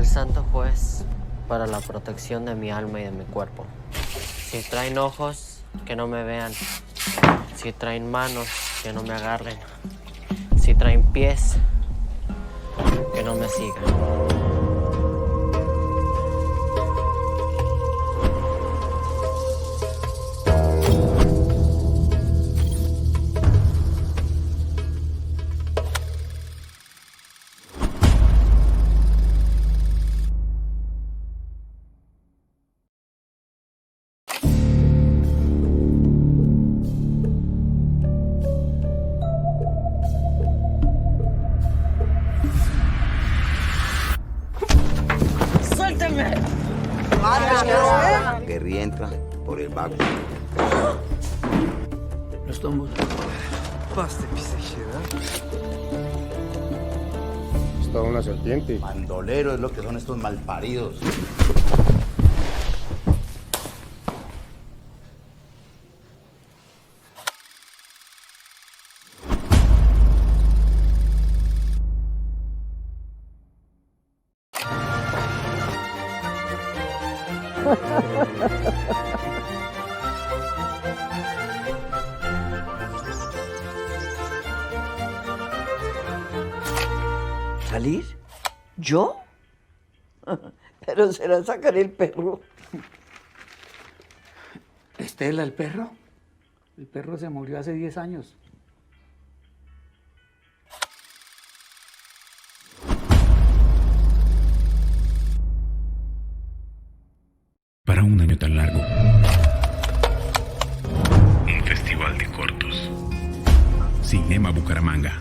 al santo juez para la protección de mi alma y de mi cuerpo. Si traen ojos, que no me vean. Si traen manos, que no me agarren. Si traen pies, que no me sigan. Gary entra por el bajo. Los tombos. Basta, pisejera. Es toda una serpiente. Bandolero es lo que son estos malparidos. ¿Salir? ¿Yo? Pero será sacar el perro. ¿Estela, el perro? El perro se murió hace 10 años. Para un año tan largo. Un festival de cortos. Cinema Bucaramanga.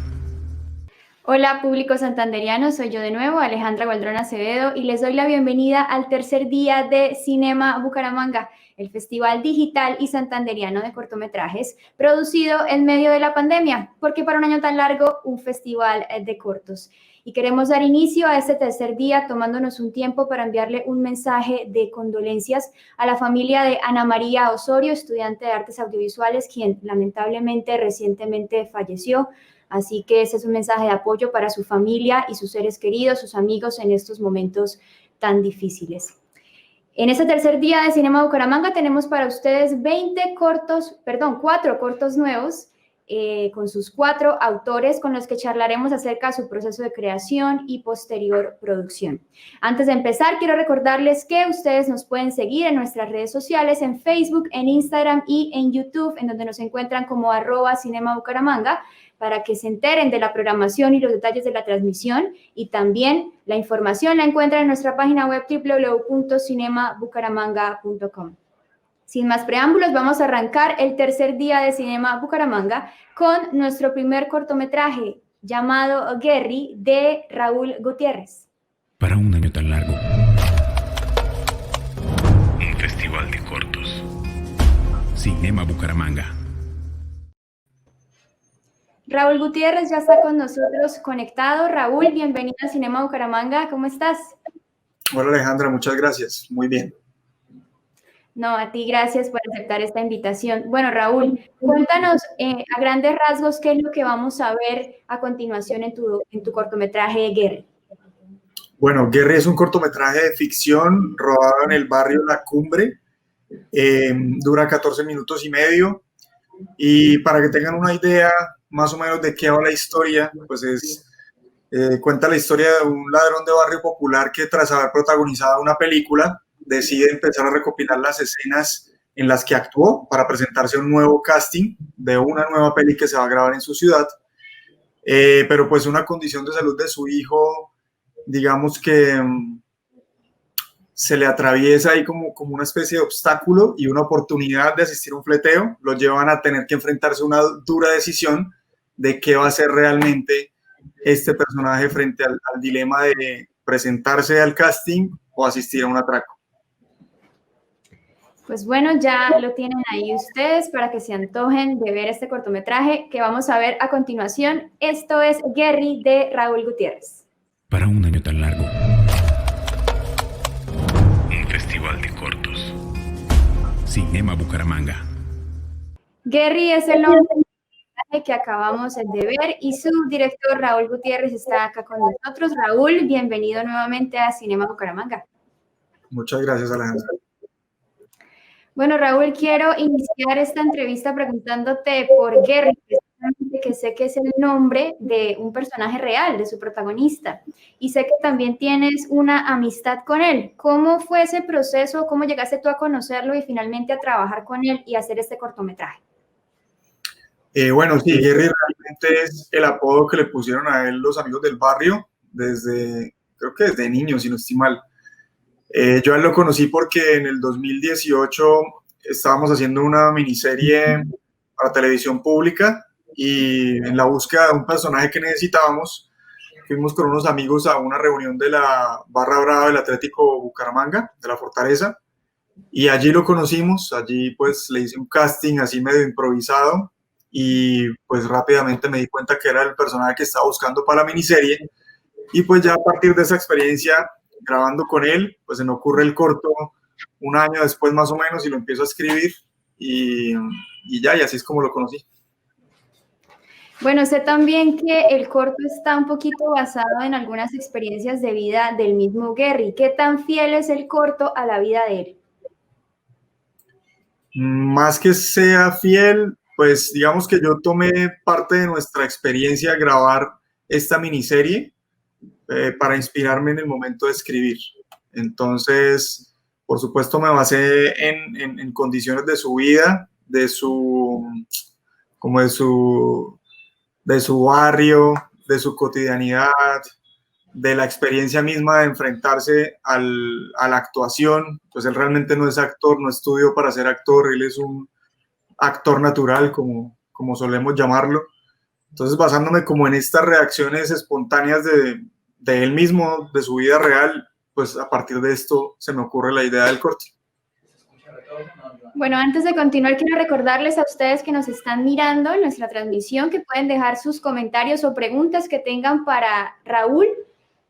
Hola público santanderiano, soy yo de nuevo, Alejandra Gualdrón Acevedo, y les doy la bienvenida al tercer día de Cinema Bucaramanga, el festival digital y santanderiano de cortometrajes producido en medio de la pandemia, porque para un año tan largo, un festival de cortos. Y queremos dar inicio a este tercer día tomándonos un tiempo para enviarle un mensaje de condolencias a la familia de Ana María Osorio, estudiante de artes audiovisuales, quien lamentablemente recientemente falleció. Así que ese es un mensaje de apoyo para su familia y sus seres queridos, sus amigos en estos momentos tan difíciles. En este tercer día de Cinema Bucaramanga tenemos para ustedes 4 cortos nuevos con sus 4 autores con los que charlaremos acerca de su proceso de creación y posterior producción. Antes de empezar, quiero recordarles que ustedes nos pueden seguir en nuestras redes sociales, en Facebook, en Instagram y en YouTube, en donde nos encuentran como @cinemabucaramanga, para que se enteren de la programación y los detalles de la transmisión, y también la información la encuentran en nuestra página web www.cinemabucaramanga.com. Sin más preámbulos, vamos a arrancar el tercer día de Cinema Bucaramanga con nuestro primer cortometraje llamado Gary de Raúl Gutiérrez. Para un año tan largo. Un festival de cortos. Cinema Bucaramanga. Raúl Gutiérrez ya está con nosotros conectado. Raúl, bienvenido a Cinema Bucaramanga. ¿Cómo estás? Hola Alejandra, muchas gracias. Muy bien. No, a ti gracias por aceptar esta invitación. Bueno, Raúl, cuéntanos a grandes rasgos qué es lo que vamos a ver a continuación en tu cortometraje Gary. Bueno, Gary es un cortometraje de ficción rodado en el barrio La Cumbre. Dura 14 minutos y medio. Y para que tengan una idea más o menos de qué va la historia, pues cuenta la historia de un ladrón de barrio popular que, tras haber protagonizado una película, decide empezar a recopilar las escenas en las que actuó para presentarse a un nuevo casting de una nueva peli que se va a grabar en su ciudad. Pero pues una condición de salud de su hijo, digamos que se le atraviesa ahí como una especie de obstáculo, y una oportunidad de asistir a un fleteo lo llevan a tener que enfrentarse a una dura decisión de qué va a hacer realmente este personaje frente al dilema de presentarse al casting o asistir a un atraco. Pues bueno, ya lo tienen ahí ustedes para que se antojen de ver este cortometraje que vamos a ver a continuación. Esto es Gary de Raúl Gutiérrez. Para un año tan largo. Un festival de cortos. Cinema Bucaramanga. Gary es el nombre que acabamos de ver y su director Raúl Gutiérrez está acá con nosotros. Raúl, bienvenido nuevamente a Cinema Bucaramanga. Muchas gracias, Alejandra. Bueno, Raúl, quiero iniciar esta entrevista preguntándote por Gary, que sé que es el nombre de un personaje real, de su protagonista, y sé que también tienes una amistad con él. ¿Cómo fue ese proceso? ¿Cómo llegaste tú a conocerlo y finalmente a trabajar con él y hacer este cortometraje? Bueno, sí, Gary realmente es el apodo que le pusieron a él los amigos del barrio creo que desde niño, si no estoy mal. Yo a él lo conocí porque en el 2018 estábamos haciendo una miniserie para televisión pública y en la búsqueda de un personaje que necesitábamos, fuimos con unos amigos a una reunión de la Barra Brava del Atlético Bucaramanga, de la Fortaleza, y allí lo conocimos. Allí pues le hice un casting así medio improvisado y pues rápidamente me di cuenta que era el personaje que estaba buscando para la miniserie, y pues ya a partir de esa experiencia grabando con él, pues se me ocurre el corto un año después más o menos y lo empiezo a escribir y así es como lo conocí. Bueno, sé también que el corto está un poquito basado en algunas experiencias de vida del mismo Gary. ¿Qué tan fiel es el corto a la vida de él? Más que sea fiel, pues digamos que yo tomé parte de nuestra experiencia al grabar esta miniserie para inspirarme en el momento de escribir. Entonces, por supuesto, me basé en condiciones de su vida, de su barrio, de su cotidianidad, de la experiencia misma de enfrentarse a la actuación. Pues él realmente no es actor, no estudió para ser actor, él es un actor natural, como solemos llamarlo. Entonces, basándome como en estas reacciones espontáneas de él mismo, de su vida real, pues a partir de esto se me ocurre la idea del corte. Bueno, antes de continuar, quiero recordarles a ustedes que nos están mirando en nuestra transmisión que pueden dejar sus comentarios o preguntas que tengan para Raúl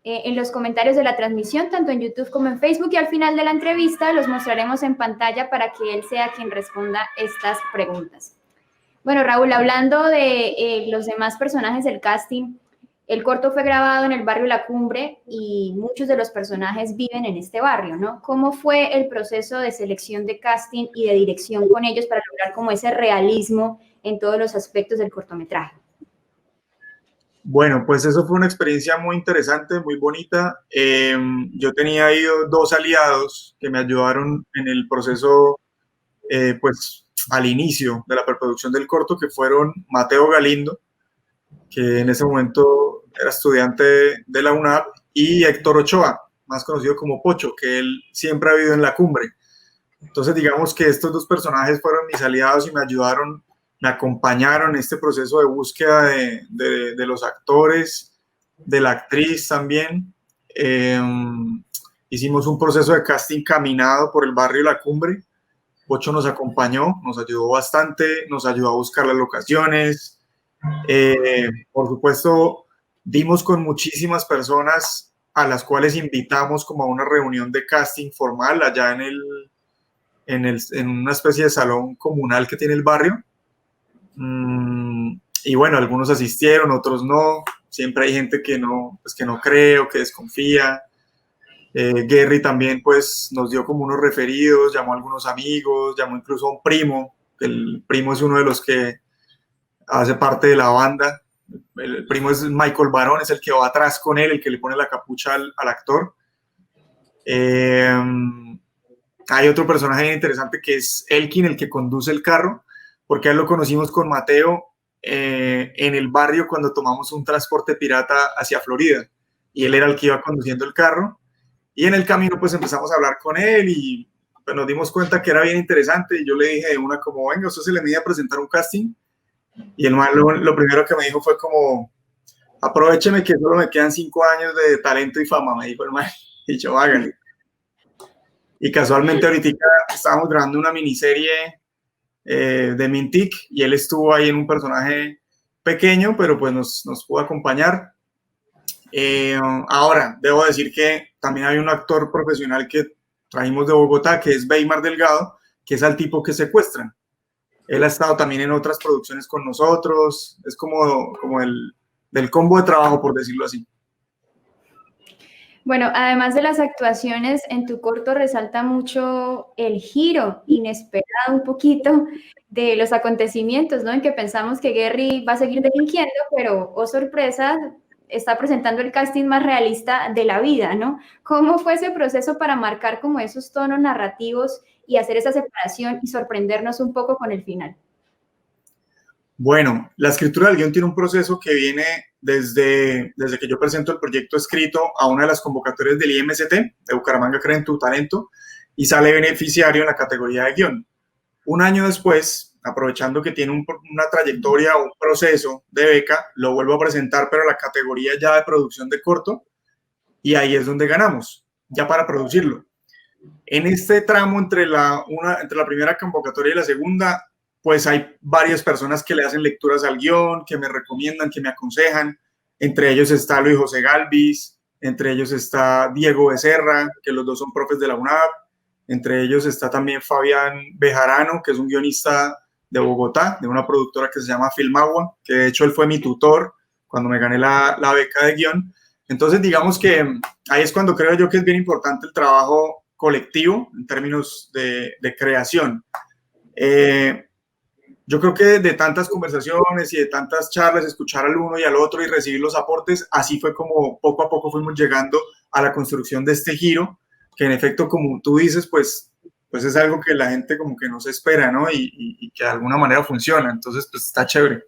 en los comentarios de la transmisión, tanto en YouTube como en Facebook, y al final de la entrevista los mostraremos en pantalla para que él sea quien responda estas preguntas. Bueno, Raúl, hablando de los demás personajes del casting, el corto fue grabado en el barrio La Cumbre y muchos de los personajes viven en este barrio, ¿no? ¿Cómo fue el proceso de selección de casting y de dirección con ellos para lograr como ese realismo en todos los aspectos del cortometraje? Bueno, pues eso fue una experiencia muy interesante, muy bonita. Yo tenía ahí dos aliados que me ayudaron en el proceso, pues al inicio de la preproducción del corto, que fueron Mateo Galindo, que en ese momento era estudiante de la UNAP, y Héctor Ochoa, más conocido como Pocho, que él siempre ha vivido en La Cumbre. Entonces, digamos que estos dos personajes fueron mis aliados y me ayudaron, me acompañaron en este proceso de búsqueda de los actores, de la actriz también. Hicimos un proceso de casting caminado por el barrio La Cumbre. Pocho nos acompañó, nos ayudó bastante, nos ayudó a buscar las locaciones. Por supuesto, dimos con muchísimas personas a las cuales invitamos como a una reunión de casting formal allá en una especie de salón comunal que tiene el barrio. Y bueno, algunos asistieron, otros no. Siempre hay gente que no cree o que desconfía. Gary también pues nos dio como unos referidos, llamó a algunos amigos, llamó incluso a un primo. El primo es uno de los que hace parte de la banda. El primo es Michael Barón, es el que va atrás con él, el que le pone la capucha al actor. Hay otro personaje interesante que es Elkin, el que conduce el carro, porque a él lo conocimos con Mateo en el barrio cuando tomamos un transporte pirata hacia Florida, y él era el que iba conduciendo el carro, y en el camino pues empezamos a hablar con él y pues, nos dimos cuenta que era bien interesante, y yo le dije de una como, venga, usted se le mide a presentar un casting. Y el man lo primero que me dijo fue como, aprovecheme que solo me quedan 5 años de talento y fama, me dijo el man, y yo, hágale. Y casualmente ahorita estábamos grabando una miniserie de Mintic, y él estuvo ahí en un personaje pequeño, pero pues nos pudo acompañar. Ahora, debo decir que también hay un actor profesional que trajimos de Bogotá, que es Weimar Delgado, que es al tipo que secuestran. Él ha estado también en otras producciones con nosotros. Es como del combo de trabajo, por decirlo así. Bueno, además de las actuaciones, en tu corto resalta mucho el giro inesperado un poquito de los acontecimientos, ¿no? En que pensamos que Gary va a seguir delinquiendo, pero, oh sorpresa, está presentando el casting más realista de la vida, ¿no? ¿Cómo fue ese proceso para marcar como esos tonos narrativos y hacer esa separación y sorprendernos un poco con el final? Bueno, la escritura del guión tiene un proceso que viene desde que yo presento el proyecto escrito a una de las convocatorias del IMCT, de Bucaramanga Cree en tu Talento, y sale beneficiario en la categoría de guión. Un año después, aprovechando que tiene una trayectoria o un proceso de beca, lo vuelvo a presentar, pero la categoría ya de producción de corto, y ahí es donde ganamos, ya para producirlo. En este tramo entre la primera convocatoria y la segunda, pues hay varias personas que le hacen lecturas al guión, que me recomiendan, que me aconsejan. Entre ellos está Luis José Galvis, entre ellos está Diego Becerra, que los dos son profes de la UNAP. Entre ellos está también Fabián Bejarano, que es un guionista de Bogotá, de una productora que se llama Filmagua, que de hecho él fue mi tutor cuando me gané la beca de guión. Entonces, digamos que ahí es cuando creo yo que es bien importante el trabajo colectivo en términos de creación. Yo creo que de tantas conversaciones y de tantas charlas, escuchar al uno y al otro y recibir los aportes, así fue como poco a poco fuimos llegando a la construcción de este giro, que en efecto, como tú dices, pues es algo que la gente como que no se espera, ¿no? Y que de alguna manera funciona, entonces pues está chévere.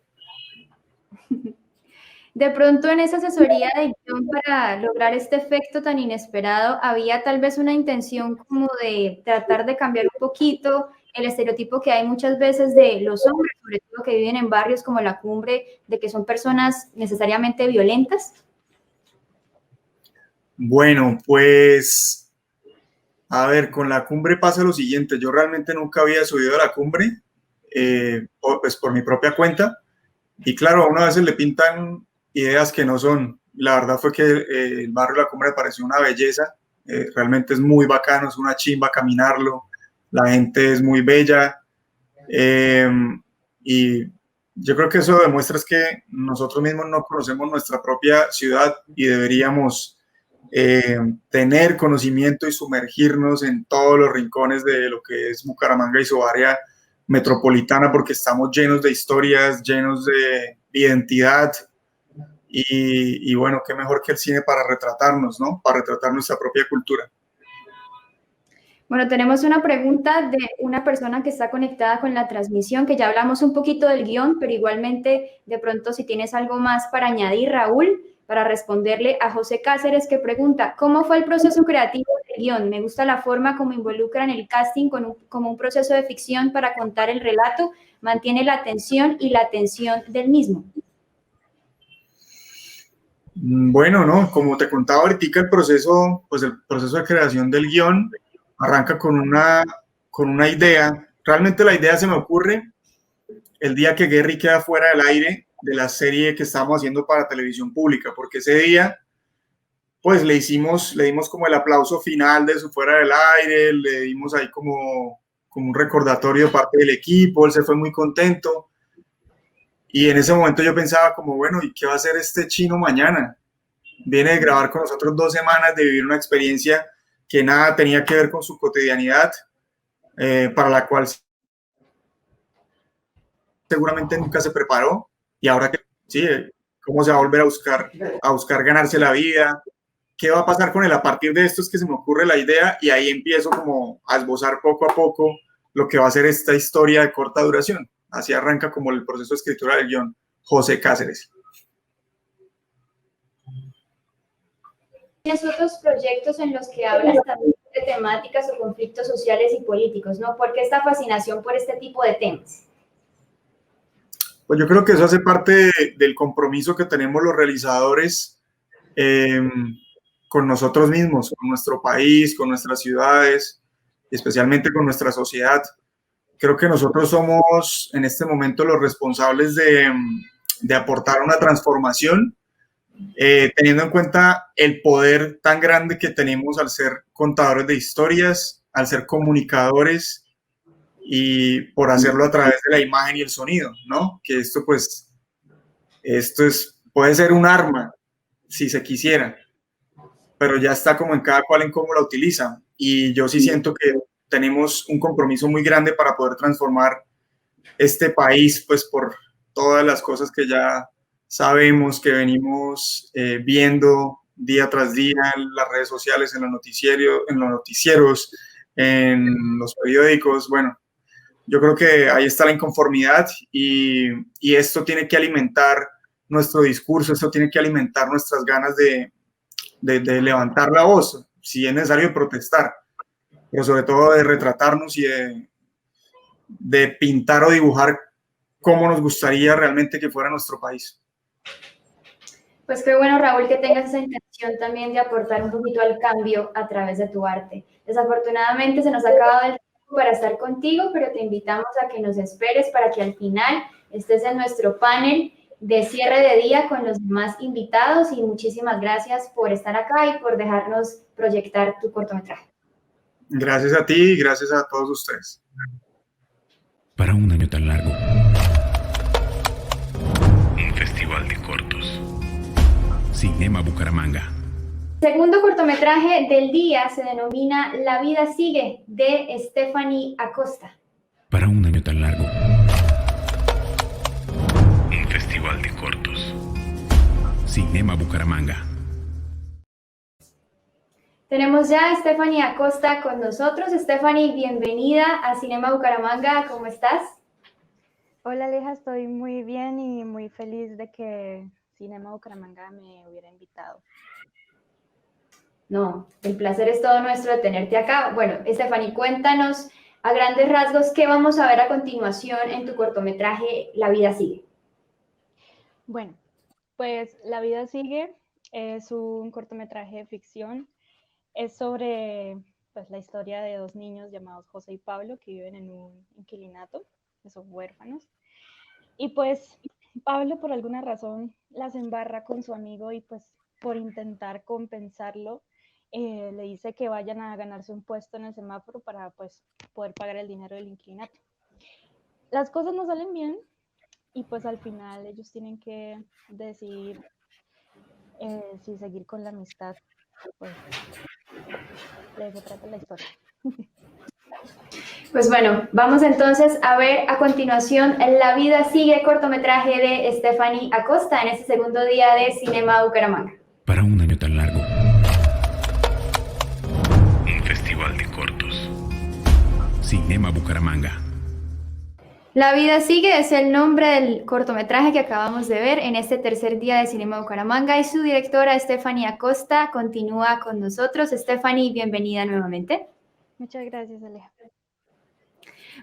De pronto en esa asesoría de guión para lograr este efecto tan inesperado, ¿había tal vez una intención como de tratar de cambiar un poquito el estereotipo que hay muchas veces de los hombres, sobre todo que viven en barrios como La Cumbre, de que son personas necesariamente violentas? Bueno, pues, a ver, con La Cumbre pasa lo siguiente. Yo realmente nunca había subido a La Cumbre, pues por mi propia cuenta. Y claro, a uno a veces le pintan ideas que no son. La verdad fue que el barrio La Cumbre me pareció una belleza. Realmente es muy bacano, es una chimba caminarlo. La gente es muy bella. Y yo creo que eso demuestra es que nosotros mismos no conocemos nuestra propia ciudad y deberíamos tener conocimiento y sumergirnos en todos los rincones de lo que es Bucaramanga y su área metropolitana, porque estamos llenos de historias, llenos de identidad y bueno, qué mejor que el cine para retratarnos, ¿no? Para retratar nuestra propia cultura. Bueno, tenemos una pregunta de una persona que está conectada con la transmisión, que ya hablamos un poquito del guión, pero igualmente de pronto si tienes algo más para añadir, Raúl, para responderle a José Cáceres, que pregunta, ¿cómo fue el proceso creativo del guión? Me gusta la forma como involucran el casting como un proceso de ficción para contar el relato, mantiene la atención y la atención del mismo. Bueno, no, como te contaba ahorita, el proceso de creación del guión arranca con una idea. Realmente la idea se me ocurre el día que Gary queda fuera del aire de la serie que estábamos haciendo para televisión pública, porque ese día pues le dimos como el aplauso final de su fuera del aire, le dimos ahí como un recordatorio de parte del equipo, él se fue muy contento y en ese momento yo pensaba como, bueno, ¿y qué va a hacer este chino mañana? Viene de grabar con nosotros 2 semanas, de vivir una experiencia que nada tenía que ver con su cotidianidad, para la cual seguramente nunca se preparó, y ahora que sí, cómo se va a volver a buscar ganarse la vida, qué va a pasar con él. A partir de esto es que se me ocurre la idea y ahí empiezo como a esbozar poco a poco lo que va a ser esta historia de corta duración. Así arranca como el proceso de escritura del guión. José Cáceres. Tienes otros proyectos en los que hablas también de temáticas o conflictos sociales y políticos, ¿no? ¿Por qué esta fascinación por este tipo de temas? Pues yo creo que eso hace parte del compromiso que tenemos los realizadores con nosotros mismos, con nuestro país, con nuestras ciudades, especialmente con nuestra sociedad. Creo que nosotros somos en este momento los responsables de aportar una transformación, teniendo en cuenta el poder tan grande que tenemos al ser contadores de historias, al ser comunicadores y por hacerlo a través de la imagen y el sonido, ¿no? Que esto pues, puede ser un arma, si se quisiera, pero ya está como en cada cual en cómo la utiliza. Y yo sí siento que tenemos un compromiso muy grande para poder transformar este país, pues por todas las cosas que ya sabemos, que venimos viendo día tras día en las redes sociales, en los noticieros, en los periódicos. Bueno, yo creo que ahí está la inconformidad y esto tiene que alimentar nuestro discurso, esto tiene que alimentar nuestras ganas de levantar la voz, si es necesario de protestar, pero sobre todo de retratarnos y de pintar o dibujar cómo nos gustaría realmente que fuera nuestro país. Pues qué bueno, Raúl, que tengas esa intención también de aportar un poquito al cambio a través de tu arte. Desafortunadamente se nos ha acabado el tiempo para estar contigo, pero te invitamos a que nos esperes para que al final estés en nuestro panel de cierre de día con los demás invitados, y muchísimas gracias por estar acá y por dejarnos proyectar tu cortometraje. Gracias a ti y gracias a todos ustedes. Para un año tan largo. Un festival de cortos. Cinema Bucaramanga. El segundo cortometraje del día se denomina La vida sigue, de Stephanie Acosta. Para un año tan largo. Un festival de cortos. Cinema Bucaramanga. Tenemos ya a Stephanie Acosta con nosotros. Stephanie, bienvenida a Cinema Bucaramanga. ¿Cómo estás? Hola Aleja, estoy muy bien y muy feliz de que Cinema Bucaramanga me hubiera invitado. No, el placer es todo nuestro de tenerte acá. Bueno, Stephanie, cuéntanos a grandes rasgos qué vamos a ver a continuación en tu cortometraje La vida sigue. Bueno, pues La vida sigue es un cortometraje de ficción. Es sobre pues, la historia de dos niños llamados José y Pablo que viven en un inquilinato, que son huérfanos. Y pues Pablo por alguna razón las embarra con su amigo y pues por intentar compensarlo le dice que vayan a ganarse un puesto en el semáforo para pues poder pagar el dinero del inquilinato. Las cosas no salen bien y pues al final ellos tienen que decidir si seguir con la amistad. Pues de eso trata la historia. Pues bueno, vamos entonces a ver a continuación La vida sigue, cortometraje de Stephanie Acosta en este segundo día de Cinema Bucaramanga. Para un año tan largo. Un festival de cortos. Cinema Bucaramanga. La vida sigue es el nombre del cortometraje que acabamos de ver en este tercer día de Cinema Bucaramanga, y su directora Stephanie Acosta continúa con nosotros. Stephanie, bienvenida nuevamente. Muchas gracias, Aleja.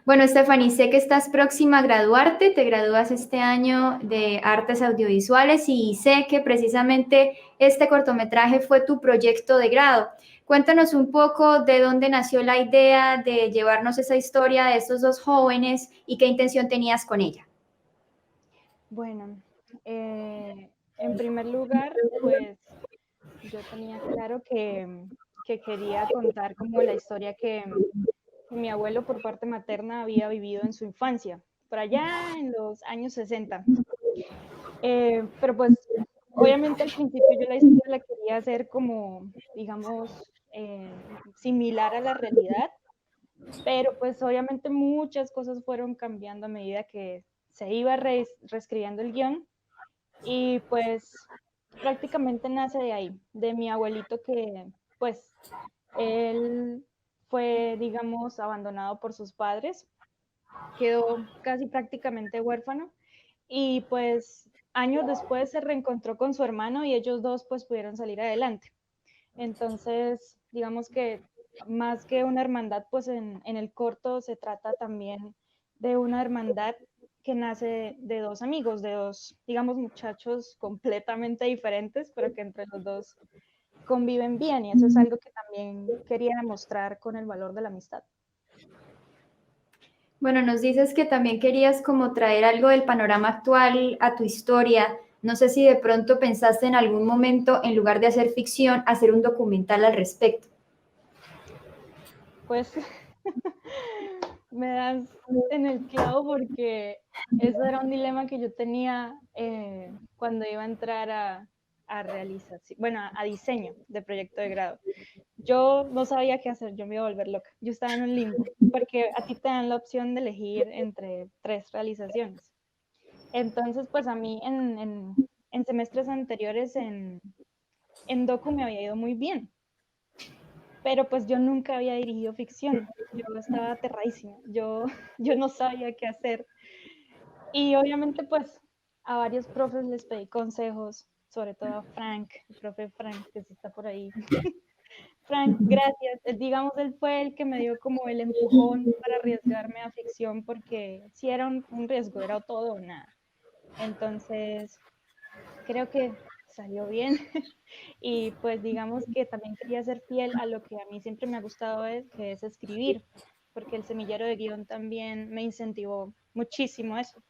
Bueno, Stephanie, sé que estás próxima a graduarte, te gradúas este año de Artes Audiovisuales y sé que precisamente este cortometraje fue tu proyecto de grado. Cuéntanos un poco de dónde nació la idea de llevarnos esa historia de estos dos jóvenes y qué intención tenías con ella. Bueno, en primer lugar, pues yo tenía claro que quería contar como la historia que mi abuelo por parte materna había vivido en su infancia, por allá en los años 60. Pero pues obviamente al principio yo la historia la quería hacer como, digamos, similar a la realidad, pero pues obviamente muchas cosas fueron cambiando a medida que se iba reescribiendo el guión, y pues prácticamente nace de ahí, de mi abuelito que pues él fue, digamos, abandonado por sus padres, quedó casi prácticamente huérfano y pues años después se reencontró con su hermano y ellos dos pues pudieron salir adelante. Entonces, digamos que más que una hermandad, pues en el corto se trata también de una hermandad que nace de dos amigos, de dos, digamos, muchachos completamente diferentes, pero que entre los dos conviven bien, y eso es algo que también quería demostrar con el valor de la amistad. Bueno, nos dices que también querías como traer algo del panorama actual a tu historia. No sé si de pronto pensaste en algún momento, en lugar de hacer ficción, hacer un documental al respecto. Pues me das en el clavo porque eso era un dilema que yo tenía cuando iba a entrar a realización, bueno, a diseño de proyecto de grado. Yo no sabía qué hacer, yo me iba a volver loca. Yo estaba en un limbo, porque a ti te dan la opción de elegir entre 3 realizaciones. Entonces, pues a mí en semestres anteriores en Docu me había ido muy bien, pero pues yo nunca había dirigido ficción. Yo estaba aterradísima, yo no sabía qué hacer. Y obviamente pues a varios profes les pedí consejos, sobre todo a Frank, el profe Frank, que sí está por ahí. Frank, gracias. Digamos, él fue el que me dio como el empujón para arriesgarme a ficción, porque sí era un riesgo, era todo o nada. Entonces, creo que salió bien. Y pues digamos que también quería ser fiel a lo que a mí siempre me ha gustado, que es escribir, porque el semillero de guión también me incentivó muchísimo eso.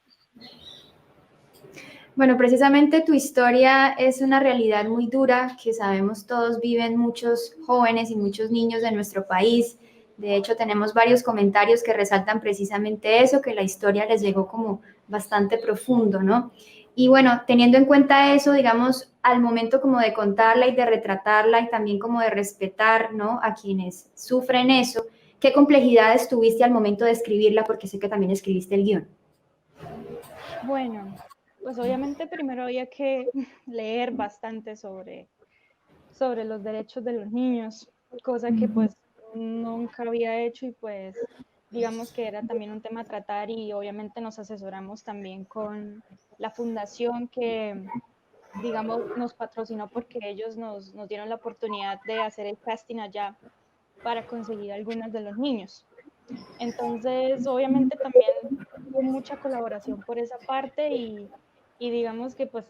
Bueno, precisamente tu historia es una realidad muy dura que sabemos todos viven muchos jóvenes y muchos niños de nuestro país. De hecho, tenemos varios comentarios que resaltan precisamente eso, que la historia les llegó como bastante profundo, ¿no? Y bueno, teniendo en cuenta eso, digamos, al momento como de contarla y de retratarla y también como de respetar, ¿no? A quienes sufren eso, ¿qué complejidades tuviste al momento de escribirla? Porque sé que también escribiste el guión. Bueno, pues obviamente primero había que leer bastante sobre los derechos de los niños, cosa que pues nunca había hecho y pues digamos que era también un tema a tratar y obviamente nos asesoramos también con la fundación que digamos nos patrocinó porque ellos nos dieron la oportunidad de hacer el casting allá para conseguir algunas de los niños. Entonces, obviamente también hubo mucha colaboración por esa parte y digamos que pues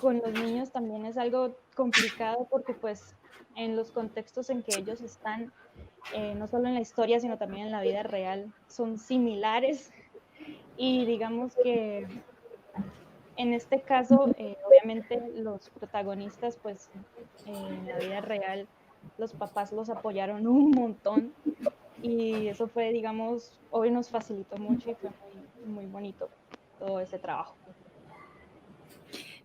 con los niños también es algo complicado porque pues en los contextos en que ellos están, no solo en la historia, sino también en la vida real, son similares y digamos que en este caso, obviamente los protagonistas pues en la vida real, los papás los apoyaron un montón y eso fue, digamos, hoy nos facilitó mucho y fue muy bonito todo ese trabajo.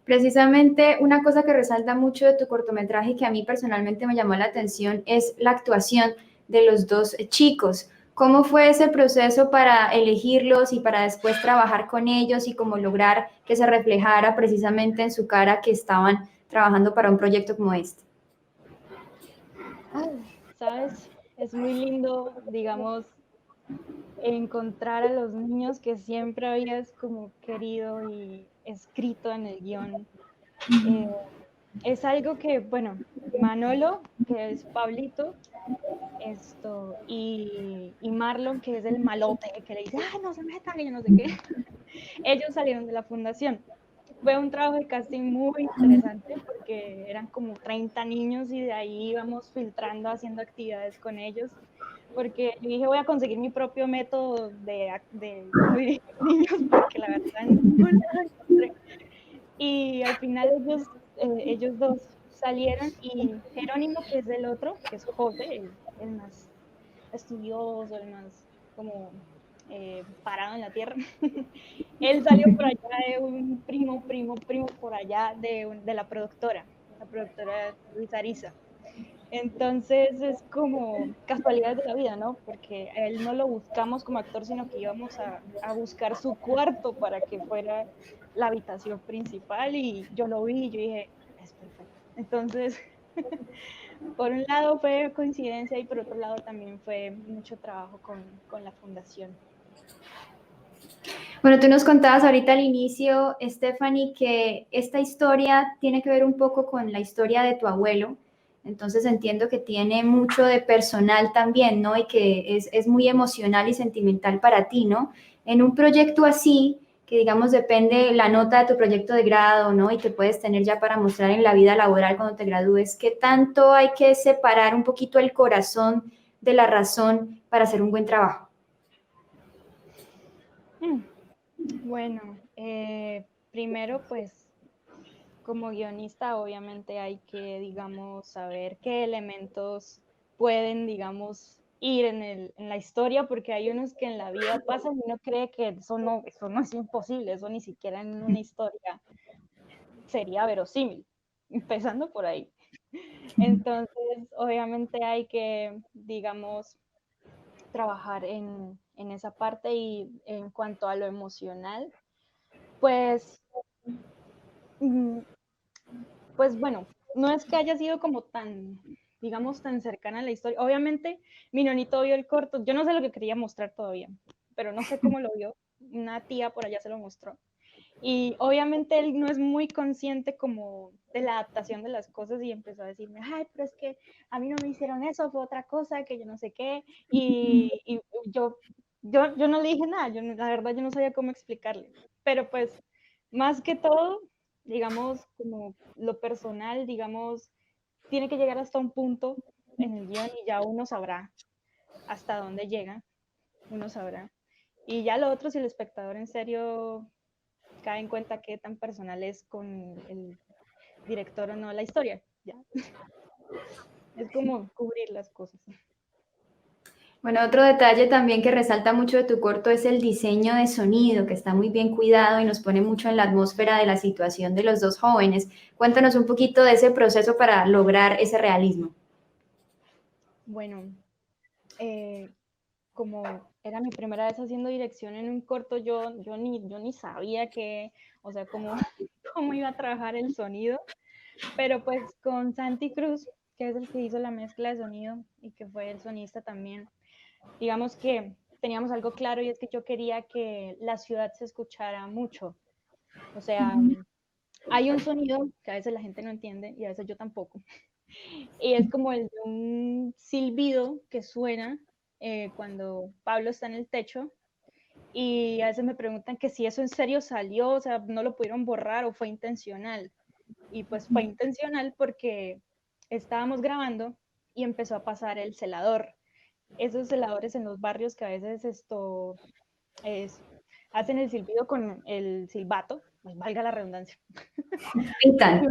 Precisamente una cosa que resalta mucho de tu cortometraje y que a mí personalmente me llamó la atención es la actuación de los dos chicos. ¿Cómo fue ese proceso para elegirlos y para después trabajar con ellos y cómo lograr que se reflejara precisamente en su cara que estaban trabajando para un proyecto como este? Ay, ¿sabes? Es muy lindo, digamos, encontrar a los niños que siempre habías como querido y escrito en el guión. Eh, es algo que, bueno, Manolo, que es Pablito, y Marlon, que es el malote, que le dice, ay, no se metan, y yo no sé qué. Ellos salieron de la fundación. Fue un trabajo de casting muy interesante porque eran como 30 niños y de ahí íbamos filtrando, haciendo actividades con ellos. Porque yo dije, voy a conseguir mi propio método de cómo dirigir niños, porque la verdad no lo encontré. Y al final ellos dos salieron y Jerónimo, que es el otro, que es José, el más estudioso, el más como parado en la tierra, él salió por allá de un primo por allá de la productora Luisa Ariza. Entonces es como casualidades de la vida, ¿no? Porque a él no lo buscamos como actor, sino que íbamos a buscar su cuarto para que fuera la habitación principal y yo lo vi y yo dije, es perfecto. Entonces, por un lado fue coincidencia y por otro lado también fue mucho trabajo con la fundación. Bueno, tú nos contabas ahorita al inicio, Stephanie, que esta historia tiene que ver un poco con la historia de tu abuelo. Entonces entiendo que tiene mucho de personal también, ¿no? Y que es muy emocional y sentimental para ti, ¿no? En un proyecto así, que digamos depende la nota de tu proyecto de grado, ¿no? Y te puedes tener ya para mostrar en la vida laboral cuando te gradúes, ¿qué tanto hay que separar un poquito el corazón de la razón para hacer un buen trabajo? Bueno, primero pues como guionista obviamente hay que, digamos, saber qué elementos pueden, digamos, ir en la historia, porque hay unos que en la vida pasan y uno cree que eso no es imposible, eso ni siquiera en una historia sería verosímil, empezando por ahí. Entonces, obviamente hay que, digamos, trabajar en esa parte. Y en cuanto a lo emocional, pues, pues bueno, no es que haya sido como tan, digamos, tan cercana a la historia. Obviamente, mi nonito vio el corto, yo no sé lo que quería mostrar todavía, pero no sé cómo lo vio, una tía por allá se lo mostró. Y obviamente él no es muy consciente como de la adaptación de las cosas y empezó a decirme, ay, pero es que a mí no me hicieron eso, fue otra cosa, que yo no sé qué. Y yo no le dije nada, la verdad yo no sabía cómo explicarle. Pero pues, más que todo, digamos, como lo personal, digamos, tiene que llegar hasta un punto en el guión y ya uno sabrá hasta dónde llega, uno sabrá. Y ya lo otro, si el espectador en serio cae en cuenta qué tan personal es con el director o no la historia. Ya. Es como cubrir las cosas. Bueno, otro detalle también que resalta mucho de tu corto es el diseño de sonido, que está muy bien cuidado y nos pone mucho en la atmósfera de la situación de los dos jóvenes. Cuéntanos un poquito de ese proceso para lograr ese realismo. Bueno, como era mi primera vez haciendo dirección en un corto, yo ni sabía que, o sea, cómo iba a trabajar el sonido, pero pues con Santi Cruz, que es el que hizo la mezcla de sonido y que fue el sonista también, digamos que teníamos algo claro, y es que yo quería que la ciudad se escuchara mucho. O sea, hay un sonido que a veces la gente no entiende y a veces yo tampoco. Y es como el de un silbido que suena cuando Pablo está en el techo. Y a veces me preguntan que si eso en serio salió, o sea, no lo pudieron borrar o fue intencional. Y pues fue intencional porque estábamos grabando y empezó a pasar el celador. Esos celadores en los barrios que a veces hacen el silbido con el silbato, pues valga la redundancia. Pitan.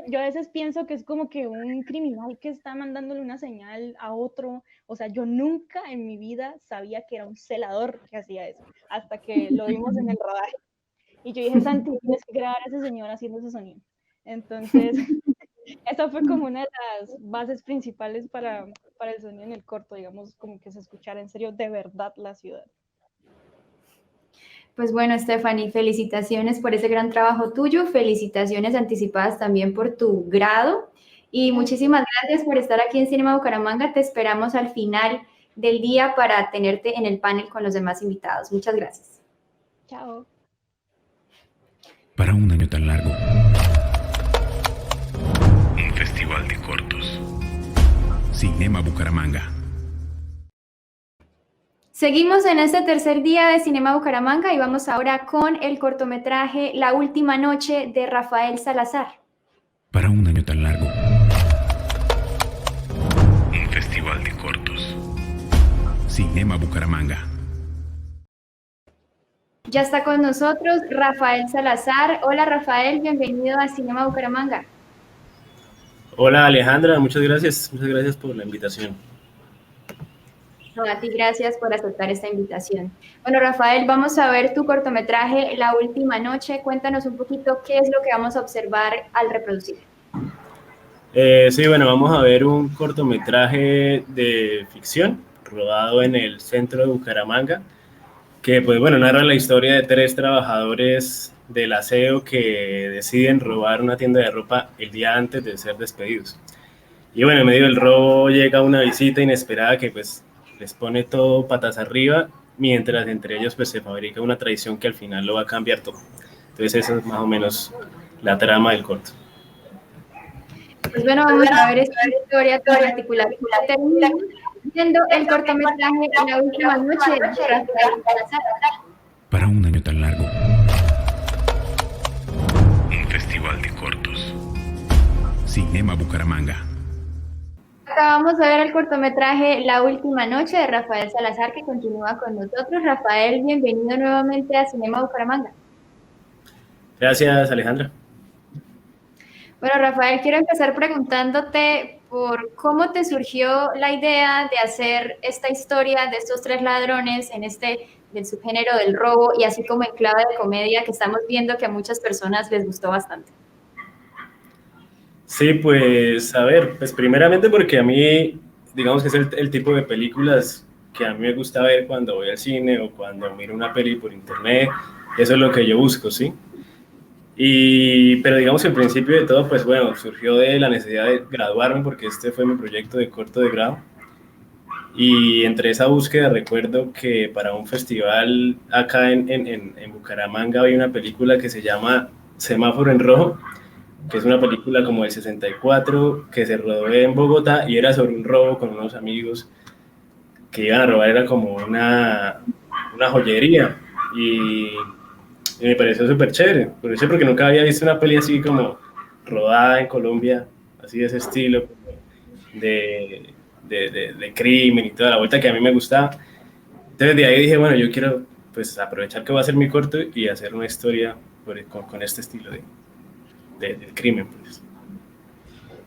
Yo a veces pienso que es como que un criminal que está mandándole una señal a otro. O sea, yo nunca en mi vida sabía que era un celador que hacía eso, hasta que lo vimos en el rodaje. Y yo dije, Santi, tienes que grabar a ese señor haciendo ese sonido. Entonces, esa fue como una de las bases principales para el sonido en el corto, digamos, como que se escuchara en serio de verdad la ciudad. Pues bueno, Stephanie, felicitaciones por ese gran trabajo tuyo, felicitaciones anticipadas también por tu grado y muchísimas gracias por estar aquí en Cinema Bucaramanga. Te esperamos al final del día para tenerte en el panel con los demás invitados. Muchas gracias. Chao. Para un año tan largo. Un festival de cortos. Cinema Bucaramanga. Seguimos en este tercer día de Cinema Bucaramanga y vamos ahora con el cortometraje La Última Noche de Rafael Salazar. Para un año tan largo. Un festival de cortos. Cinema Bucaramanga. Ya está con nosotros Rafael Salazar. Hola Rafael, bienvenido a Cinema Bucaramanga. Hola Alejandra, muchas gracias por la invitación. No, a ti gracias por aceptar esta invitación. Bueno, Rafael, vamos a ver tu cortometraje La Última Noche. Cuéntanos un poquito qué es lo que vamos a observar al reproducir. Sí, bueno, vamos a ver un cortometraje de ficción rodado en el centro de Bucaramanga, que pues bueno, narra la historia de 3 trabajadores del aseo que deciden robar una tienda de ropa el día antes de ser despedidos. Y bueno, en medio del robo llega una visita inesperada que pues les pone todo patas arriba, mientras entre ellos pues se fabrica una traición que al final lo va a cambiar todo. Entonces esa es más o menos la trama del corto. Pues bueno, vamos a ver esta historia tan particular. Termina viendo el cortometraje La Última Noche de Rafael Salazar. Para un año tan largo. Un festival de cortos. Cinema Bucaramanga. Acabamos de ver el cortometraje La Última Noche de Rafael Salazar, que continúa con nosotros. Rafael, bienvenido nuevamente a Cinema Bucaramanga. Gracias, Alejandra. Bueno, Rafael, quiero empezar preguntándote por cómo te surgió la idea de hacer esta historia de estos tres ladrones en del subgénero del robo y así como en clave de comedia que estamos viendo que a muchas personas les gustó bastante. Sí, pues a ver, pues primeramente porque a mí, digamos que es el tipo de películas que a mí me gusta ver cuando voy al cine o cuando miro una peli por internet, eso es lo que yo busco, ¿sí? Pero digamos que el principio de todo, pues bueno, surgió de la necesidad de graduarme porque este fue mi proyecto de corto de grado. Y entre esa búsqueda recuerdo que para un festival acá en Bucaramanga había una película que se llama Semáforo en Rojo, que es una película como del 64 que se rodó en Bogotá y era sobre un robo con unos amigos que iban a robar, era como una joyería y me pareció súper chévere, porque nunca había visto una peli así como rodada en Colombia, así de ese estilo, de crimen y toda la vuelta que a mí me gustaba. Entonces de ahí dije, bueno, yo quiero pues aprovechar que va a ser mi corto y hacer una historia con este estilo del crimen, pues.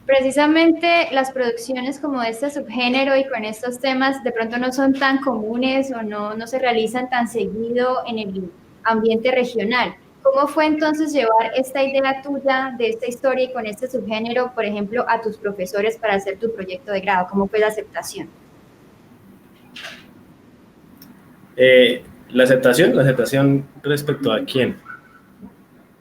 Precisamente las producciones como de este subgénero y con estos temas de pronto no son tan comunes o no se realizan tan seguido en el ambiente regional. ¿Cómo fue entonces llevar esta idea tuya de esta historia y con este subgénero, por ejemplo, a tus profesores para hacer tu proyecto de grado? ¿Cómo fue la aceptación? ¿La aceptación respecto a quién?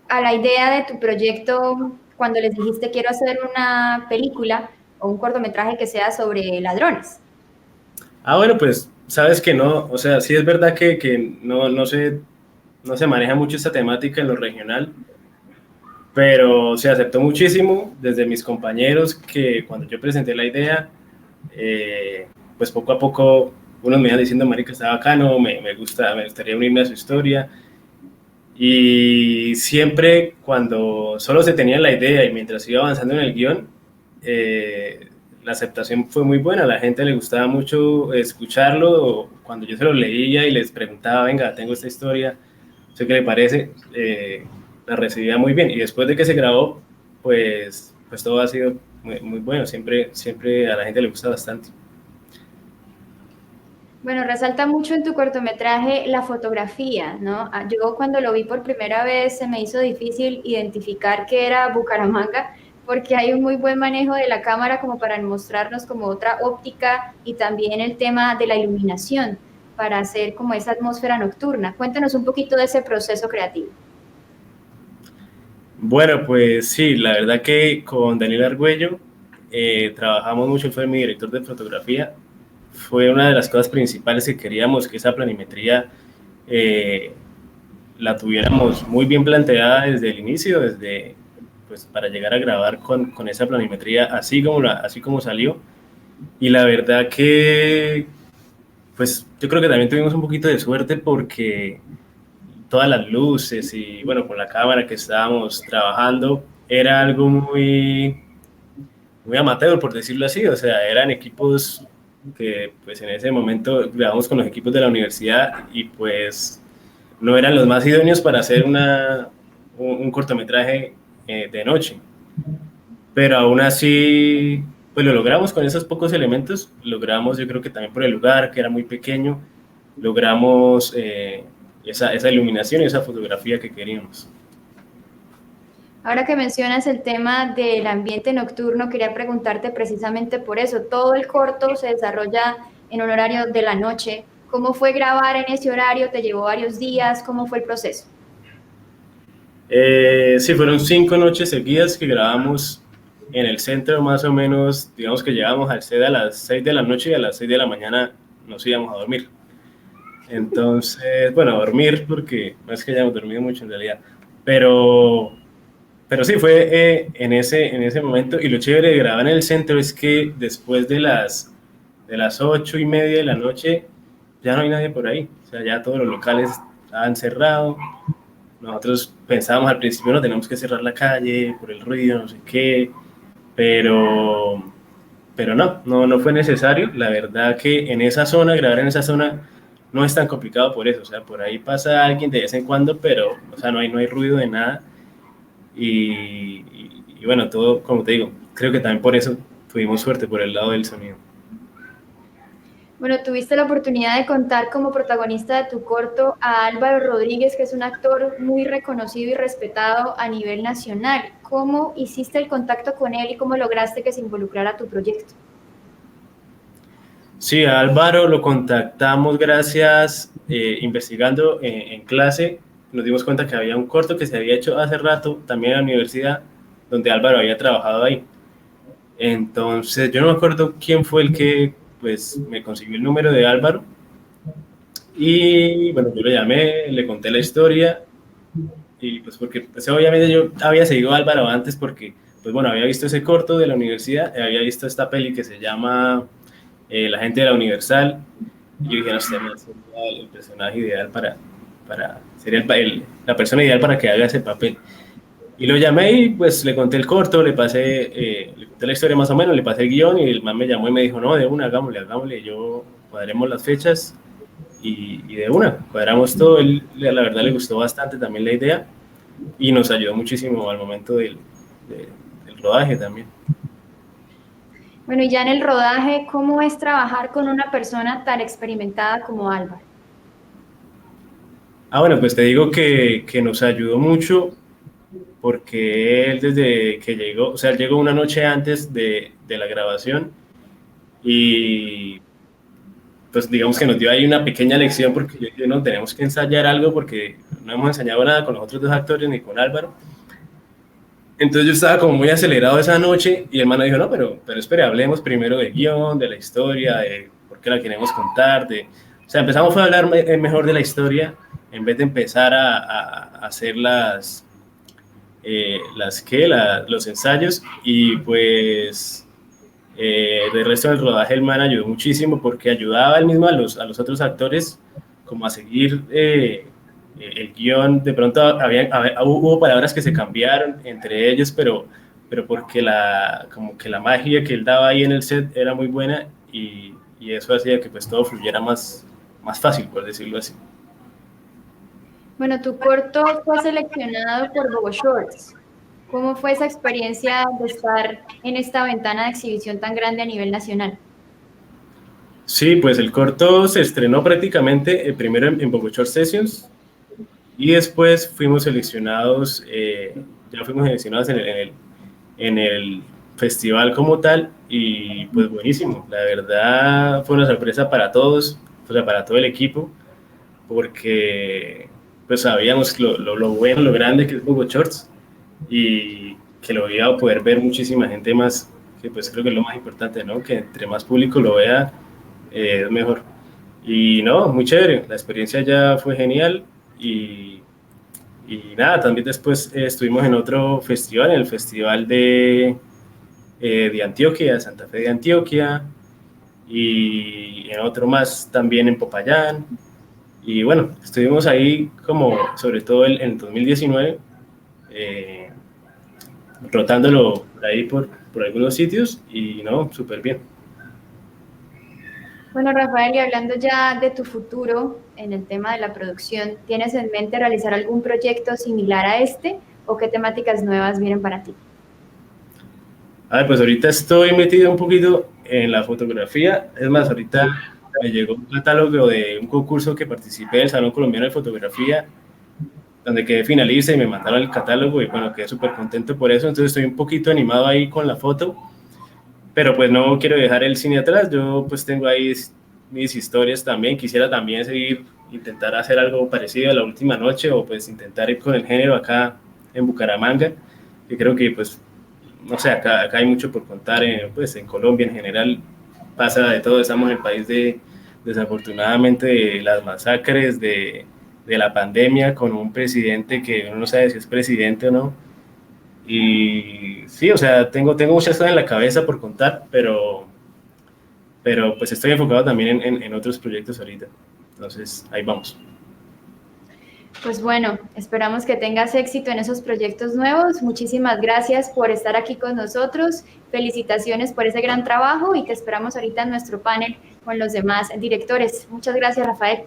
A la idea de tu proyecto cuando les dijiste quiero hacer una película o un cortometraje que sea sobre ladrones. Bueno, pues sabes que no, o sea, sí es verdad que no se maneja mucho esta temática en lo regional, pero se aceptó muchísimo desde mis compañeros que cuando yo presenté la idea, pues poco a poco unos me iban diciendo, marica, está bacano, me gustaría unirme a su historia. Y siempre cuando solo se tenía la idea y mientras iba avanzando en el guión, la aceptación fue muy buena, a la gente le gustaba mucho escucharlo, cuando yo se lo leía y les preguntaba, venga, tengo esta historia, no sé qué le parece, la recibía muy bien. Y después de que se grabó, pues todo ha sido muy bueno, siempre a la gente le gusta bastante. Bueno, resalta mucho en tu cortometraje la fotografía, ¿no? Yo cuando lo vi por primera vez se me hizo difícil identificar que era Bucaramanga porque hay un muy buen manejo de la cámara como para mostrarnos como otra óptica y también el tema de la iluminación para hacer como esa atmósfera nocturna. Cuéntanos un poquito de ese proceso creativo. Bueno, pues sí, la verdad que con Daniel Argüello trabajamos mucho, fue mi director de fotografía. Fue una de las cosas principales que queríamos, que esa planimetría la tuviéramos muy bien planteada desde el inicio, pues, para llegar a grabar con esa planimetría así como salió. Y la verdad que, pues yo creo que también tuvimos un poquito de suerte porque todas las luces y bueno, con la cámara que estábamos trabajando, era algo muy amateur, por decirlo así, o sea, eran equipos que pues en ese momento grabamos con los equipos de la universidad y pues no eran los más idóneos para hacer un cortometraje de noche, pero aún así pues lo logramos con esos pocos elementos, logramos, yo creo que también por el lugar que era muy pequeño, logramos esa iluminación y esa fotografía que queríamos. Ahora que mencionas el tema del ambiente nocturno, quería preguntarte precisamente por eso. Todo el corto se desarrolla en un horario de la noche. ¿Cómo fue grabar en ese horario? ¿Te llevó varios días? ¿Cómo fue el proceso? Sí, fueron 5 noches seguidas que grabamos en el centro, más o menos, digamos que llegamos al set a las 6 de la noche y a las 6 de la mañana nos íbamos a dormir. Entonces, bueno, a dormir porque no es que hayamos dormido mucho en realidad, pero sí, fue en ese momento. Y lo chévere de grabar en el centro es que después de las 8:30 de la noche ya no hay nadie por ahí. O sea, ya todos los locales estaban cerrados. Nosotros pensábamos al principio, no, tenemos que cerrar la calle por el ruido, no sé qué. Pero no fue necesario. La verdad que grabar en esa zona no es tan complicado por eso. O sea, por ahí pasa alguien de vez en cuando, pero o sea, no hay ruido de nada. Y bueno, todo, como te digo, creo que también por eso tuvimos suerte por el lado del sonido. Bueno, tuviste la oportunidad de contar como protagonista de tu corto a Álvaro Rodríguez, que es un actor muy reconocido y respetado a nivel nacional. ¿Cómo hiciste el contacto con él y cómo lograste que se involucrara a tu proyecto? Sí, a Álvaro lo contactamos gracias, investigando en clase, nos dimos cuenta que había un corto que se había hecho hace rato, también en la universidad, donde Álvaro había trabajado ahí. Entonces, yo no me acuerdo quién fue el que pues me consiguió el número de Álvaro, y bueno, yo lo llamé, le conté la historia, y pues porque pues, obviamente yo había seguido a Álvaro antes porque, pues bueno, había visto ese corto de la universidad, había visto esta peli que se llama La gente de la Universal, y yo dije, no, este sería el personaje ideal sería la persona ideal para que haga ese papel. Y lo llamé y pues le conté el corto, le conté la historia más o menos, le pasé el guión, y el man me llamó y me dijo, no, de una, hagámosle, yo cuadremos las fechas, y de una, cuadramos todo. Él, la verdad, le gustó bastante también la idea, y nos ayudó muchísimo al momento del rodaje también. Bueno, y ya en el rodaje, ¿cómo es trabajar con una persona tan experimentada como Álvaro? Bueno, pues te digo que nos ayudó mucho, porque él desde que llegó, o sea, él llegó una noche antes de la grabación, y pues digamos que nos dio ahí una pequeña lección, porque yo dije, no, tenemos que ensayar algo porque no hemos ensayado nada con los otros dos actores ni con Álvaro. Entonces yo estaba como muy acelerado esa noche, y el man dijo, no, pero espere, hablemos primero del guión, de la historia, de por qué la queremos contar, o sea, empezamos a hablar mejor de la historia, en vez de empezar a hacer los ensayos. Y pues del resto del rodaje el man ayudó muchísimo, porque ayudaba él mismo a los otros actores como a seguir el guión. De pronto hubo palabras que se cambiaron entre ellos, pero porque como que la magia que él daba ahí en el set era muy buena, y eso hacía que pues todo fluyera más fácil, por decirlo así. Bueno, tu corto fue seleccionado por Bogo Shorts. ¿Cómo fue esa experiencia de estar en esta ventana de exhibición tan grande a nivel nacional? Sí, pues el corto se estrenó prácticamente primero en Bogo Shorts Sessions, y después fuimos seleccionados en el festival como tal, y pues buenísimo, la verdad fue una sorpresa para todos, o sea, para todo el equipo, porque pues sabíamos lo bueno, lo grande que es Bogo Shorts, y que lo iba a poder ver muchísima gente más, que pues creo que es lo más importante, ¿no? Que entre más público lo vea, es mejor. Y no, muy chévere, la experiencia ya fue genial, y nada, también después estuvimos en otro festival, en el festival de Antioquia, Santa Fe de Antioquia, y en otro más también en Popayán. Y bueno, estuvimos ahí como sobre todo en 2019, rotándolo por ahí por algunos sitios, y no, súper bien. Bueno, Rafael, y hablando ya de tu futuro en el tema de la producción, ¿tienes en mente realizar algún proyecto similar a este, o qué temáticas nuevas vienen para ti? Pues ahorita estoy metido un poquito en la fotografía. Es más, ahorita me llegó un catálogo de un concurso que participé del Salón Colombiano de Fotografía, donde quedé finalista, y me mandaron el catálogo, y bueno, quedé súper contento por eso. Entonces estoy un poquito animado ahí con la foto, pero pues no quiero dejar el cine atrás. Yo pues tengo ahí mis historias también. Quisiera también intentar hacer algo parecido a La Última Noche, o pues intentar ir con el género acá en Bucaramanga, que creo que pues, no sé, acá hay mucho por contar, pues en Colombia en general pasa de todo. Estamos en el país desafortunadamente, de las masacres, de la pandemia, con un presidente que uno no sabe si es presidente o no. Y sí, o sea, tengo muchas cosas en la cabeza por contar, pero pues estoy enfocado también en otros proyectos ahorita. Entonces, ahí vamos. Pues bueno, esperamos que tengas éxito en esos proyectos nuevos. Muchísimas gracias por estar aquí con nosotros. Felicitaciones por ese gran trabajo, y te esperamos ahorita en nuestro panel con los demás directores. Muchas gracias, Rafael.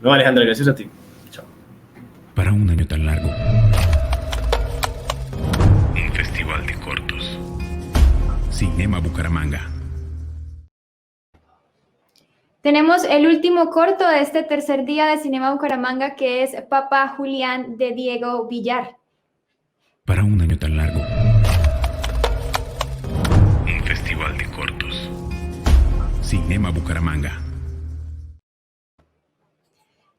No, Alejandra, gracias a ti. Chao. Para un año tan largo. Un festival de cortos. Sin Cinema Bucaramanga. Tenemos el último corto de este tercer día de Cinema Bucaramanga, que es Papá Julián de Diego Villar. Para un año tan largo. Un festival de cortos. Cinema Bucaramanga.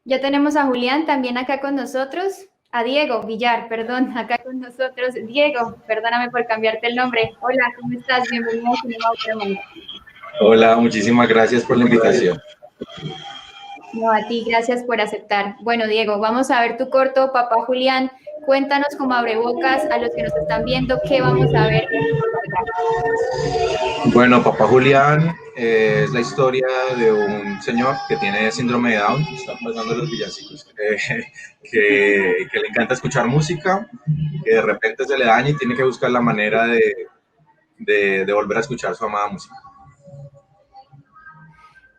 Ya tenemos a Julián también acá con nosotros. A Diego Villar, perdón, acá con nosotros. Diego, perdóname por cambiarte el nombre. Hola, ¿cómo estás? Bienvenido a Cinema Bucaramanga. Hola, muchísimas gracias por la invitación. No, a ti, gracias por aceptar. Bueno, Diego, vamos a ver tu corto, Papá Julián. Cuéntanos como abrebocas a los que nos están viendo qué vamos a ver en tu cortometraje. Bueno, Papá Julián es la historia de un señor que tiene síndrome de Down, están pasando los villancicos, que le encanta escuchar música, que de repente se le daña y tiene que buscar la manera de volver a escuchar su amada música.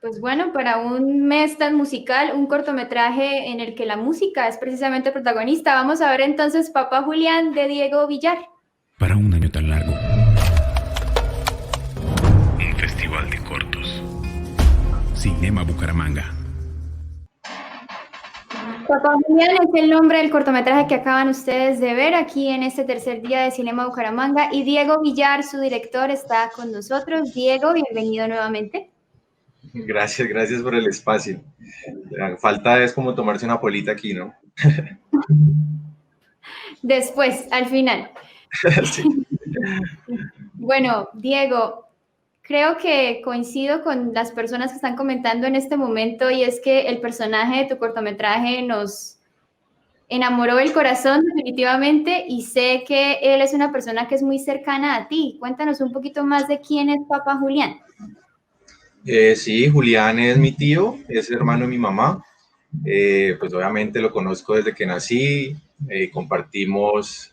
Pues bueno, para un mes tan musical, un cortometraje en el que la música es precisamente protagonista. Vamos a ver entonces Papá Julián de Diego Villar. Para un año tan largo. Un festival de cortos. Cinema Bucaramanga. Papá Julián es el nombre del cortometraje que acaban ustedes de ver aquí en este tercer día de Cinema Bucaramanga. Y Diego Villar, su director, está con nosotros. Diego, bienvenido nuevamente. Gracias por el espacio. Falta es como tomarse una polita aquí, ¿no? Después, al final. Sí. Bueno, Diego, creo que coincido con las personas que están comentando en este momento, y es que el personaje de tu cortometraje nos enamoró el corazón definitivamente, y sé que él es una persona que es muy cercana a ti. Cuéntanos un poquito más de quién es Papá Julián. Sí, Julián es mi tío, es hermano de mi mamá. Pues obviamente lo conozco desde que nací, compartimos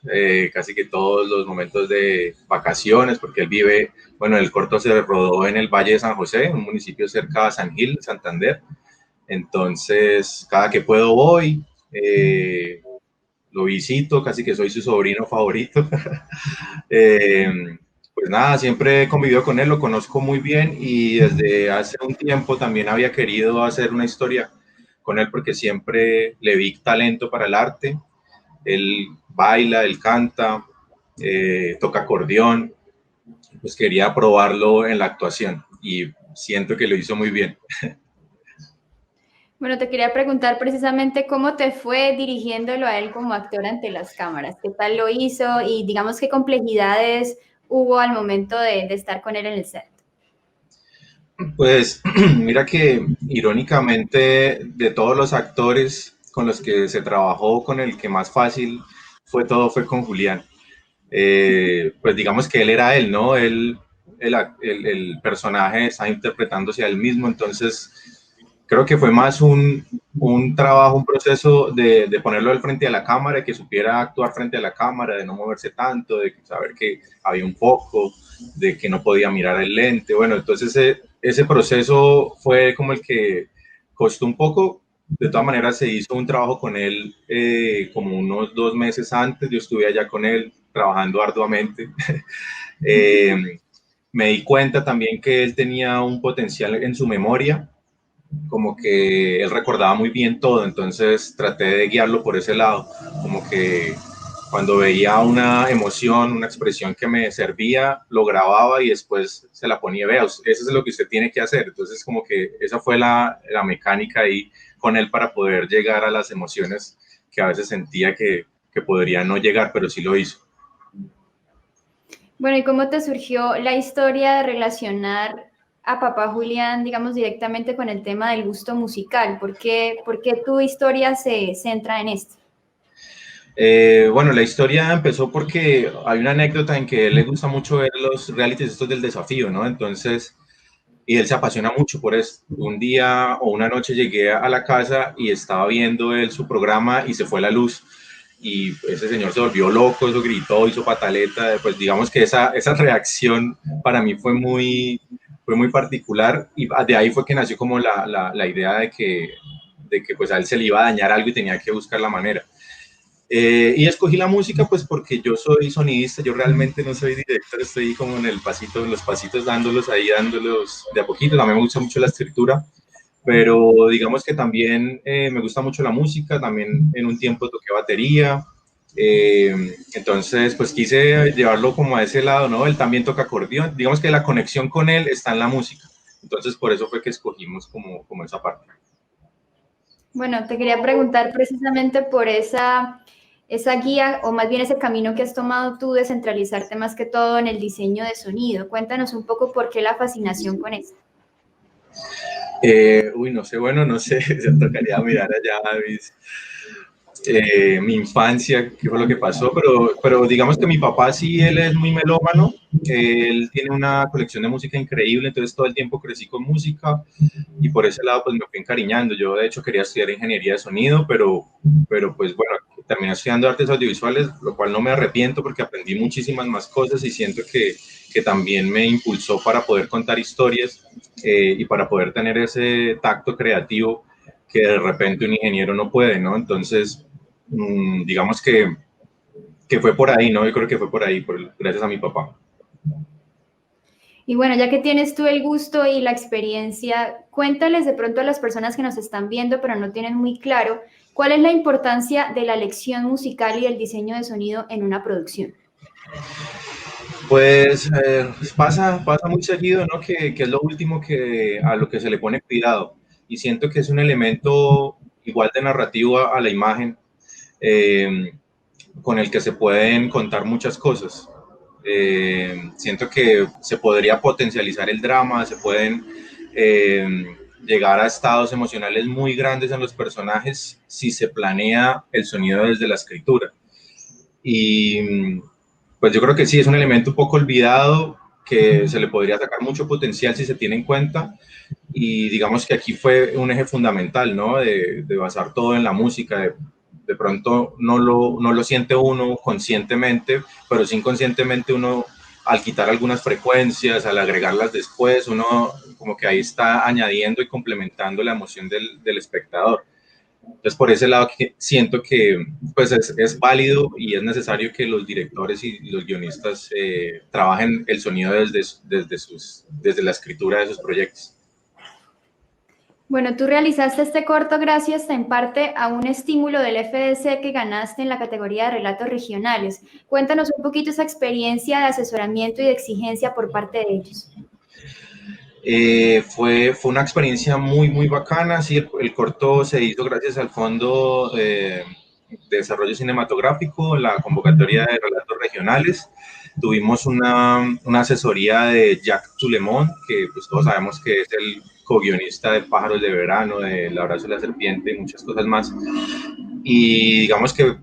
casi que todos los momentos de vacaciones, porque él vive, bueno, el corto se rodó en el Valle de San José, un municipio cerca de San Gil, Santander. Entonces, cada que puedo voy, lo visito, casi que soy su sobrino favorito. Pues nada, siempre he convivido con él, lo conozco muy bien, y desde hace un tiempo también había querido hacer una historia con él porque siempre le vi talento para el arte. Él baila, él canta, toca acordeón, pues quería probarlo en la actuación y siento que lo hizo muy bien. Bueno, te quería preguntar precisamente cómo te fue dirigiéndolo a él como actor ante las cámaras. ¿Qué tal lo hizo? Y digamos, ¿qué complejidades hubo al momento de estar con él en el set? Pues mira que irónicamente de todos los actores con los que se trabajó, con el que más fácil fue con Julián. Pues digamos que él era él, ¿no? El personaje está interpretándose a él mismo, entonces creo que fue más un trabajo, un proceso de ponerlo al frente de la cámara, que supiera actuar frente a la cámara, de no moverse tanto, de saber que había un foco, de que no podía mirar el lente. Bueno, entonces ese proceso fue como el que costó un poco. De todas maneras se hizo un trabajo con él como unos 2 meses antes. Yo estuve allá con él trabajando arduamente. Me di cuenta también que él tenía un potencial en su memoria, como que él recordaba muy bien todo, entonces traté de guiarlo por ese lado, como que cuando veía una emoción, una expresión que me servía, lo grababa y después se la ponía, vea, eso es lo que usted tiene que hacer. Entonces como que esa fue la mecánica ahí con él para poder llegar a las emociones que a veces sentía que podría no llegar, pero sí lo hizo. Bueno, ¿y cómo te surgió la historia de relacionar a Papá Julián, digamos, directamente con el tema del gusto musical? ¿Por qué tu historia se centra en esto? Bueno, la historia empezó porque hay una anécdota en que a él le gusta mucho ver los realities estos del desafío, ¿no? Entonces, y él se apasiona mucho por eso. Un día o una noche llegué a la casa y estaba viendo él su programa y se fue la luz. Y ese señor se volvió loco, eso gritó, hizo pataleta. Pues digamos que esa reacción para mí fue muy particular, y de ahí fue que nació como la idea de que pues a él se le iba a dañar algo y tenía que buscar la manera. Y escogí la música pues porque yo soy sonidista, yo realmente no soy director, estoy como en el pasito, en los pasitos dándolos de a poquito. También me gusta mucho la escritura, pero digamos que también me gusta mucho la música, también en un tiempo toqué batería, entonces pues quise llevarlo como a ese lado, ¿no? Él también toca acordeón, digamos que la conexión con él está en la música, entonces por eso fue que escogimos como esa parte. Bueno, te quería preguntar precisamente por esa guía, o más bien ese camino que has tomado tú de centralizarte más que todo en el diseño de sonido. Cuéntanos un poco por qué la fascinación con esto. No sé, bueno, no sé, se tocaría mirar allá mi infancia, qué fue lo que pasó, pero digamos que mi papá sí, él es muy melómano, él tiene una colección de música increíble, entonces todo el tiempo crecí con música y por ese lado pues me fui encariñando. Yo de hecho quería estudiar ingeniería de sonido, pero pues bueno, terminé estudiando artes audiovisuales, lo cual no me arrepiento porque aprendí muchísimas más cosas y siento que también me impulsó para poder contar historias y para poder tener ese tacto creativo que de repente un ingeniero no puede, ¿no? Entonces, digamos que fue por ahí, ¿no? Yo creo que fue por ahí, gracias a mi papá. Y bueno, ya que tienes tú el gusto y la experiencia, cuéntales de pronto a las personas que nos están viendo, pero no tienen muy claro, ¿cuál es la importancia de la lección musical y del diseño de sonido en una producción? Pues pasa muy seguido, ¿no? Que es lo último a lo que se le pone cuidado. Y siento que es un elemento igual de narrativo a la imagen, con el que se pueden contar muchas cosas. Siento que se podría potencializar el drama, se pueden llegar a estados emocionales muy grandes en los personajes si se planea el sonido desde la escritura. Y pues yo creo que sí, es un elemento un poco olvidado, que se le podría sacar mucho potencial si se tiene en cuenta, y digamos que aquí fue un eje fundamental, ¿no? De basar todo en la música. De pronto no lo siente uno conscientemente, pero sí inconscientemente uno, al quitar algunas frecuencias, al agregarlas después, uno como que ahí está añadiendo y complementando la emoción del espectador. Entonces, por ese lado siento que pues es válido y es necesario que los directores y los guionistas trabajen el sonido desde la escritura de sus proyectos. Bueno, tú realizaste este corto gracias en parte a un estímulo del FDC que ganaste en la categoría de relatos regionales. Cuéntanos un poquito esa experiencia de asesoramiento y de exigencia por parte de ellos. Fue una experiencia muy bacana. Sí, el corto se hizo gracias al Fondo de Desarrollo Cinematográfico, la convocatoria de relatos regionales. Tuvimos una asesoría de Jacques Toulemont, que pues todos sabemos que es el co-guionista de Pájaros de Verano, de El Abrazo de la Serpiente y muchas cosas más. Y digamos que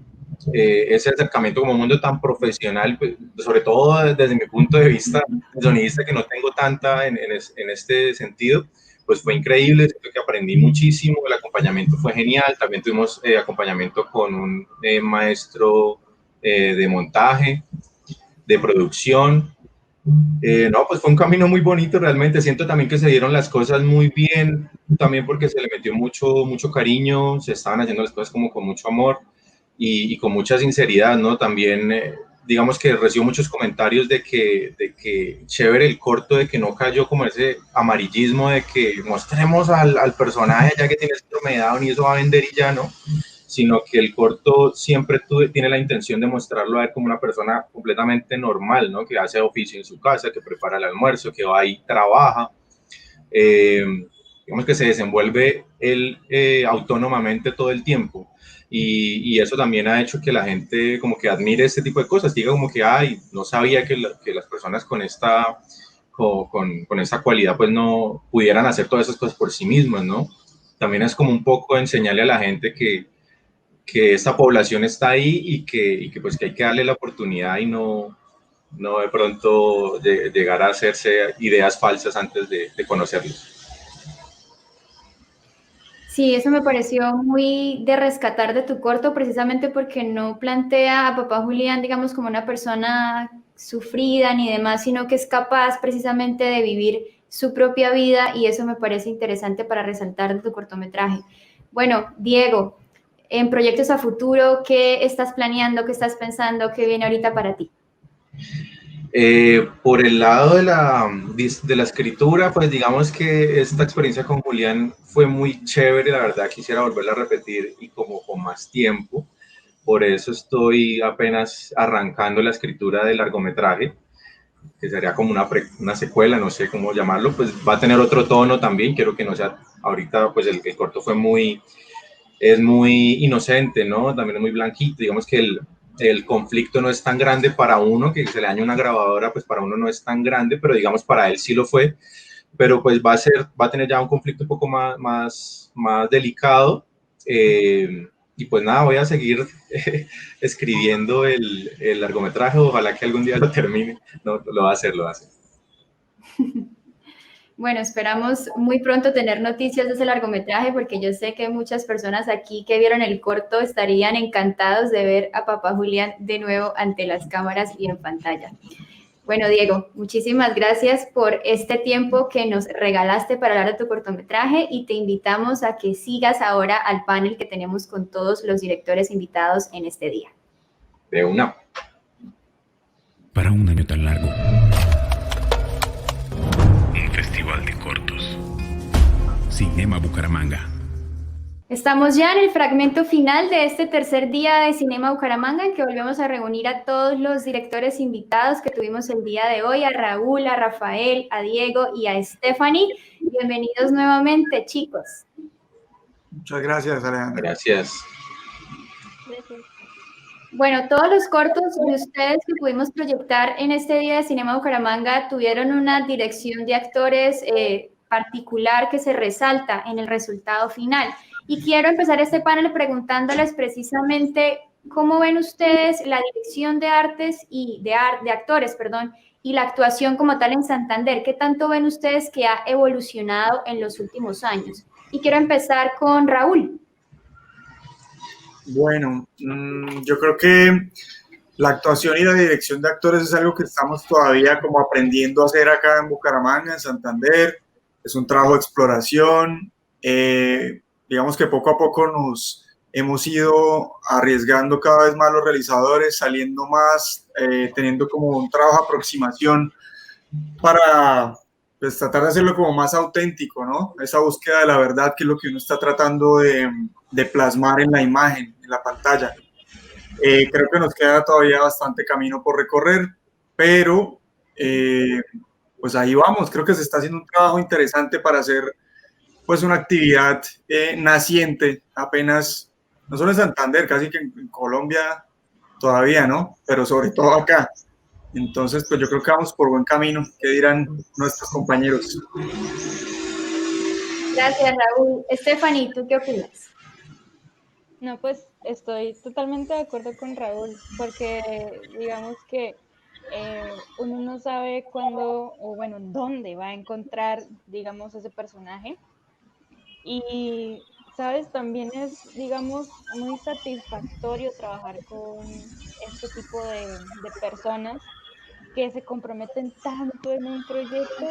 ese acercamiento como un mundo tan profesional, pues, sobre todo desde mi punto de vista sonidista, que no tengo tanta en este sentido, pues fue increíble. Siento que aprendí muchísimo, el acompañamiento fue genial. También tuvimos acompañamiento con un maestro de montaje, de producción. No, pues fue un camino muy bonito realmente. Siento también que se dieron las cosas muy bien, también porque se le metió mucho cariño, se estaban haciendo las cosas como con mucho amor y con mucha sinceridad, ¿no? También digamos que recibo muchos comentarios de que chévere el corto, de que no cayó como ese amarillismo de que mostremos al personaje ya que tiene enfermedad y eso va a vender y ya, ¿no? Sino que el corto siempre tiene la intención de mostrarlo a él como una persona completamente normal, ¿no? Que hace oficio en su casa, que prepara el almuerzo, que va y trabaja. Digamos que se desenvuelve él autónomamente todo el tiempo. Y eso también ha hecho que la gente como que admire este tipo de cosas, diga como que, ay, no sabía que las personas con esta cualidad pues no pudieran hacer todas esas cosas por sí mismas, ¿no? También es como un poco enseñarle a la gente que esta población está ahí y que pues que hay que darle la oportunidad y no de pronto llegar a hacerse ideas falsas antes de conocerlos. Sí, eso me pareció muy de rescatar de tu corto, precisamente porque no plantea a papá Julián, digamos, como una persona sufrida ni demás, sino que es capaz precisamente de vivir su propia vida, y eso me parece interesante para resaltar de tu cortometraje. Bueno, Diego, en proyectos a futuro, ¿qué estás planeando, qué estás pensando, qué viene ahorita para ti? Por el lado de la escritura, pues digamos que esta experiencia con Julián fue muy chévere, la verdad quisiera volverla a repetir y como con más tiempo. Por eso estoy apenas arrancando la escritura del largometraje, que sería como una secuela, no sé cómo llamarlo, pues va a tener otro tono también, quiero que no sea, ahorita pues el corto es muy inocente, ¿no? También es muy blanquito, digamos que el conflicto no es tan grande para uno, que se le dañe una grabadora, pues para uno no es tan grande, pero digamos para él sí lo fue, pero pues va a tener ya un conflicto un poco más delicado, y pues nada, voy a seguir escribiendo el largometraje, ojalá que algún día lo termine, no, lo va a hacer. Bueno, esperamos muy pronto tener noticias de ese largometraje porque yo sé que muchas personas aquí que vieron el corto estarían encantados de ver a papá Julián de nuevo ante las cámaras y en pantalla. Bueno, Diego, muchísimas gracias por este tiempo que nos regalaste para hablar de tu cortometraje y te invitamos a que sigas ahora al panel que tenemos con todos los directores invitados en este día. De una. Para un año tan largo. Un festival de cortos. Cinema Bucaramanga. Estamos ya en el fragmento final de este tercer día de Cinema Bucaramanga, en que volvemos a reunir a todos los directores invitados que tuvimos el día de hoy, a Raúl, a Rafael, a Diego y a Stephanie. Bienvenidos nuevamente, chicos. Muchas gracias, Alejandra. Gracias. Bueno, todos los cortos de ustedes que pudimos proyectar en este día de Cinema Bucaramanga tuvieron una dirección de actores particular que se resalta en el resultado final. Y quiero empezar este panel preguntándoles precisamente cómo ven ustedes la dirección de artes y de actores, y la actuación como tal en Santander. ¿Qué tanto ven ustedes que ha evolucionado en los últimos años? Y quiero empezar con Raúl. Bueno, yo creo que la actuación y la dirección de actores es algo que estamos todavía como aprendiendo a hacer acá en Bucaramanga, en Santander. Es un trabajo de exploración. Digamos que poco a poco nos hemos ido arriesgando cada vez más los realizadores, saliendo más, teniendo como un trabajo de aproximación para pues, tratar de hacerlo como más auténtico, ¿no? Esa búsqueda de la verdad, que es lo que uno está tratando de plasmar en la imagen, en la pantalla. Creo que nos queda todavía bastante camino por recorrer, pero pues ahí vamos. Creo que se está haciendo un trabajo interesante para hacer pues una actividad naciente, apenas, no solo en Santander, casi que en Colombia todavía, ¿no? Pero sobre todo acá. Entonces, pues yo creo que vamos por buen camino. ¿Qué dirán nuestros compañeros? Gracias, Raúl. Stephanie, ¿tú qué opinas? No, pues estoy totalmente de acuerdo con Raúl, porque digamos que uno no sabe cuándo o bueno, dónde va a encontrar, digamos, ese personaje. Y, ¿sabes? También es, digamos, muy satisfactorio trabajar con este tipo de personas que se comprometen tanto en un proyecto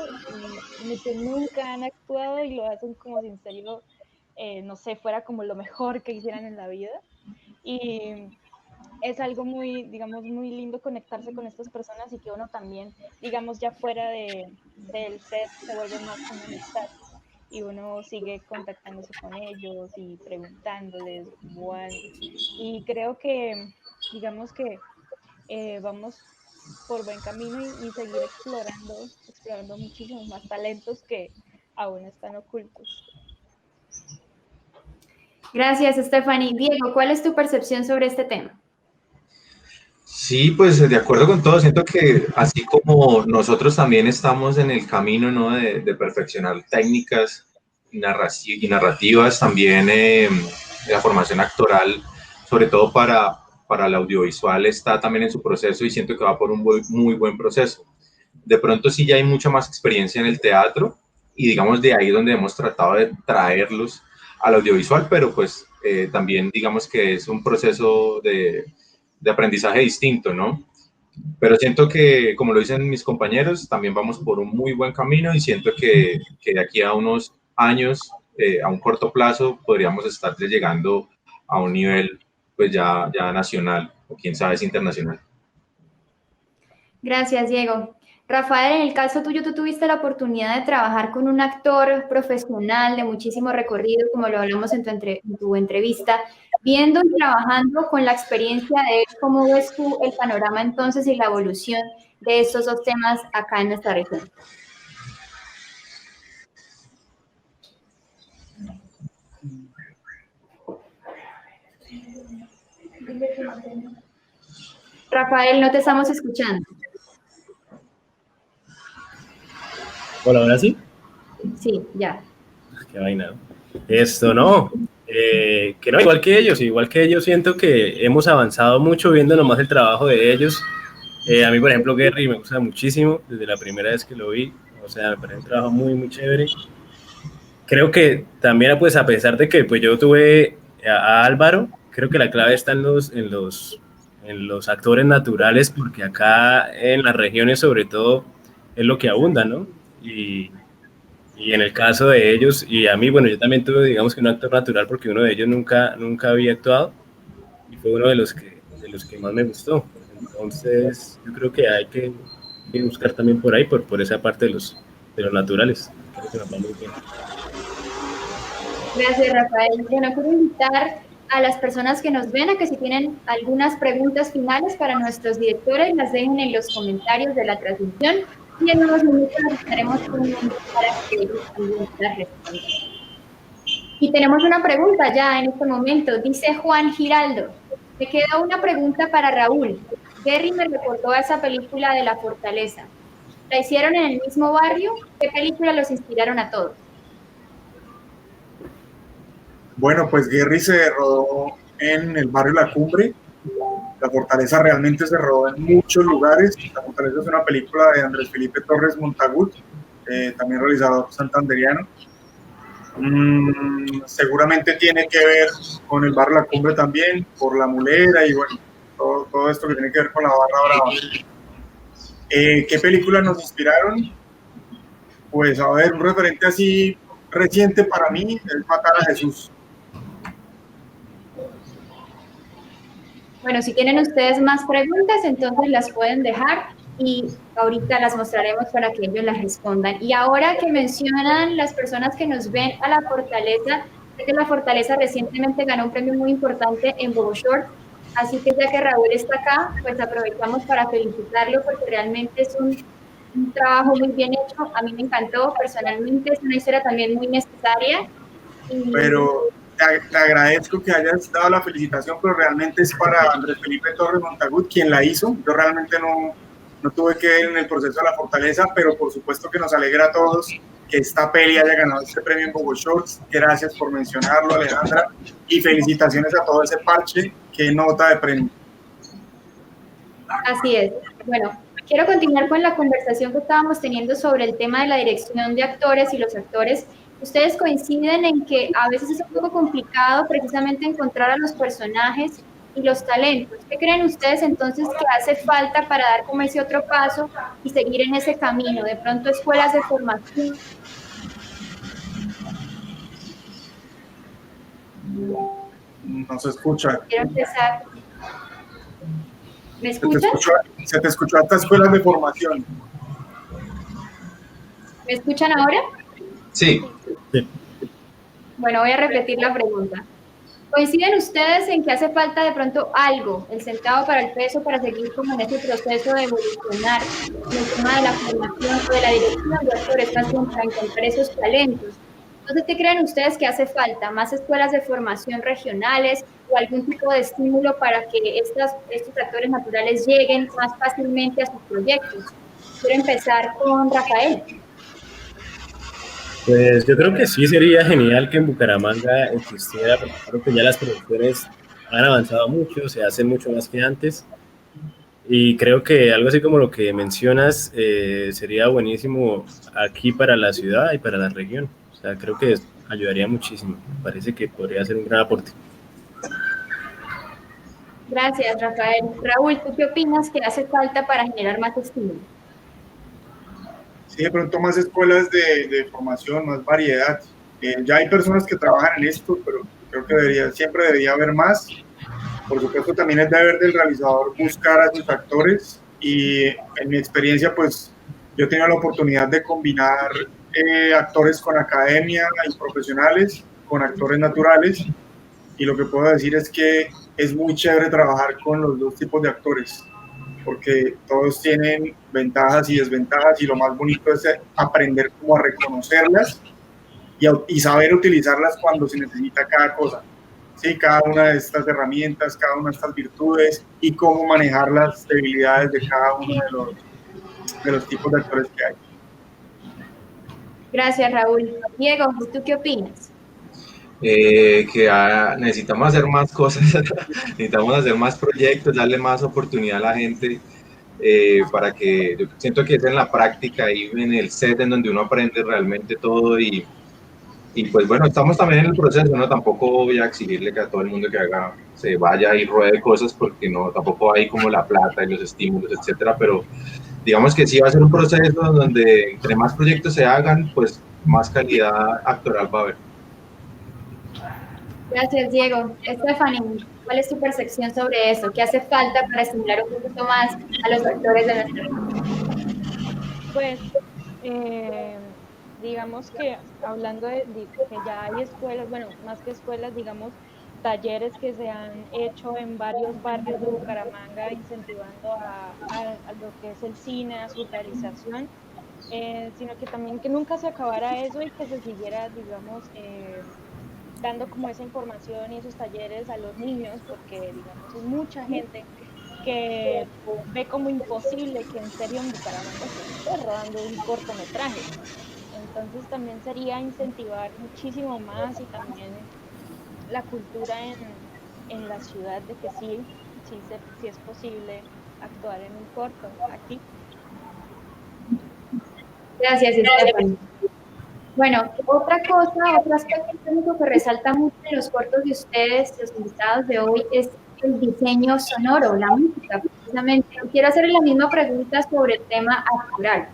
y que nunca han actuado y lo hacen como si en serio, no sé, fuera como lo mejor que hicieran en la vida. Y es algo muy, digamos, muy lindo conectarse con estas personas y que uno también, digamos, ya fuera del set se vuelve más como amistad. Y uno sigue contactándose con ellos y preguntándoles igual. Y creo que, digamos que vamos por buen camino y seguir explorando muchísimos más talentos que aún están ocultos. Gracias, Stephanie. Diego, ¿cuál es tu percepción sobre este tema? Sí, pues de acuerdo con todo, siento que así como nosotros también estamos en el camino, ¿no? de perfeccionar técnicas y narrativas, también la formación actoral, sobre todo para el audiovisual, está también en su proceso y siento que va por un muy buen proceso. De pronto sí ya hay mucha más experiencia en el teatro y digamos de ahí donde hemos tratado de traerlos al audiovisual, pero pues también digamos que es un proceso de aprendizaje distinto, ¿no? Pero siento que, como lo dicen mis compañeros, también vamos por un muy buen camino y siento que de aquí a unos años, a un corto plazo, podríamos estar llegando a un nivel pues ya nacional o quién sabe si internacional. Gracias, Diego. Rafael, en el caso tuyo, tú tuviste la oportunidad de trabajar con un actor profesional de muchísimo recorrido, como lo hablamos en tu entrevista. Viendo y trabajando con la experiencia de él, ¿cómo ves tú el panorama entonces y la evolución de estos dos temas acá en nuestra región? Rafael, no te estamos escuchando. Hola, ¿ahora sí? Sí, ya. Qué vaina. Esto no. Que no, igual que ellos, siento que hemos avanzado mucho viendo nomás el trabajo de ellos. A mí, por ejemplo, Gary me gusta muchísimo desde la primera vez que lo vi. O sea, me parece un trabajo muy, muy chévere. Creo que también, pues, a pesar de que pues, yo tuve a Álvaro, creo que la clave está en los actores naturales, porque acá en las regiones, sobre todo, es lo que abunda, ¿no? Y en el caso de ellos, y a mí, bueno, yo también tuve, digamos que un actor natural, porque uno de ellos nunca había actuado, y fue uno de los que más me gustó. Entonces, yo creo que hay que buscar también por ahí, por esa parte de los naturales. Creo que nos va muy bien. Gracias, Rafael. Bueno, quiero invitar a las personas que nos ven a que si tienen algunas preguntas finales para nuestros directores, las dejen en los comentarios de la transmisión y en unos minutos las estaremos poniendo para que ellos también las respondan. Y tenemos una pregunta ya en este momento. Dice Juan Giraldo, me queda una pregunta para Raúl. Gary me recordó a esa película de La Fortaleza. ¿La hicieron en el mismo barrio? ¿Qué película los inspiraron a todos? Bueno, pues Gary se rodó en el barrio La Cumbre. La Fortaleza realmente se rodó en muchos lugares. La Fortaleza es una película de Andrés Felipe Torres Montagut, también realizador santanderiano. Seguramente tiene que ver con el barrio La Cumbre también, por La Mulera y bueno, todo esto que tiene que ver con la Barra Brava. ¿Qué películas nos inspiraron? Pues a ver, un referente así reciente para mí es Matar a Jesús. Bueno, si tienen ustedes más preguntas, entonces las pueden dejar y ahorita las mostraremos para que ellos las respondan. Y ahora que mencionan las personas que nos ven a La Fortaleza, sé que La Fortaleza recientemente ganó un premio muy importante en Bogoshort, así que ya que Raúl está acá, pues aprovechamos para felicitarlo porque realmente es un trabajo muy bien hecho. A mí me encantó personalmente, es una historia también muy necesaria. Pero te agradezco que hayas dado la felicitación, pero realmente es para Andrés Felipe Torres Montagut quien la hizo. Yo realmente no tuve que ver en el proceso de La Fortaleza, pero por supuesto que nos alegra a todos que esta peli haya ganado este premio en Bogoshorts. Gracias por mencionarlo, Alejandra, y felicitaciones a todo ese parche. Qué nota de premio. Así es. Bueno, quiero continuar con la conversación que estábamos teniendo sobre el tema de la dirección de actores y los actores. ¿Ustedes coinciden en que a veces es un poco complicado precisamente encontrar a los personajes y los talentos? ¿Qué creen ustedes entonces que hace falta para dar como ese otro paso y seguir en ese camino? De pronto escuelas de formación. No se escucha. Quiero empezar. ¿Me escuchan? Se te escuchó hasta escuelas de formación. ¿Me escuchan ahora? Sí. Bueno, voy a repetir la pregunta. ¿Coinciden ustedes en que hace falta de pronto algo, el centavo para el peso, para seguir como en ese proceso de evolucionar en el tema de la formación o de la dirección de actores, más bien para encontrar esos talentos? Entonces, ¿qué creen ustedes que hace falta? ¿Más escuelas de formación regionales o algún tipo de estímulo para que estos actores naturales lleguen más fácilmente a sus proyectos? Quiero empezar con Rafael. Pues yo creo que sí sería genial que en Bucaramanga existiera, porque creo que ya las producciones han avanzado mucho, se hacen mucho más que antes, y creo que algo así como lo que mencionas sería buenísimo aquí para la ciudad y para la región. O sea, creo que ayudaría muchísimo, me parece que podría ser un gran aporte. Gracias, Rafael. Raúl, ¿tú qué opinas que hace falta para generar más estímulo? Sí, de pronto más escuelas de formación, más variedad. Ya hay personas que trabajan en esto, pero Creo que siempre debería haber más. Por supuesto, también es deber del realizador buscar a sus actores y en mi experiencia, pues yo he tenido la oportunidad de combinar actores con academia y profesionales con actores naturales, y lo que puedo decir es que es muy chévere trabajar con los dos tipos de actores, porque todos tienen ventajas y desventajas, y lo más bonito es aprender cómo a reconocerlas y saber utilizarlas cuando se necesita cada cosa. Sí, cada una de estas herramientas, cada una de estas virtudes, y cómo manejar las debilidades de cada uno de los tipos de actores que hay. Gracias, Raúl. Diego, ¿tú qué opinas? Necesitamos hacer más cosas, necesitamos hacer más proyectos, darle más oportunidad a la gente, para que yo siento que es en la práctica y en el set en donde uno aprende realmente todo, y pues bueno, estamos también en el proceso, ¿no? Tampoco voy a exigirle que a todo el mundo que se vaya y ruede cosas, porque no, tampoco hay como la plata y los estímulos, etcétera, pero digamos que sí va a ser un proceso donde entre más proyectos se hagan, pues más calidad actoral va a haber. Gracias, Diego. Stephanie, ¿cuál es tu percepción sobre eso? ¿Qué hace falta para estimular un poquito más a los actores de nuestra región? Pues, digamos que hablando de que ya hay escuelas, bueno, más que escuelas, digamos, talleres que se han hecho en varios barrios de Bucaramanga incentivando a lo que es el cine, a su realización, sino que también que nunca se acabara eso y que se siguiera, digamos, dando como esa información y esos talleres a los niños, porque digamos es mucha gente que ve como imposible que en serio en Bucaramanga se esté rodando un cortometraje. Entonces también sería incentivar muchísimo más, y también la cultura en la ciudad de que sí es posible actuar en un corto aquí. Gracias, Stephanie. Bueno, otro aspecto técnico que resalta mucho en los cortos de ustedes, los invitados de hoy, es el diseño sonoro, la música, precisamente. Quiero hacerle la misma pregunta sobre el tema actoral.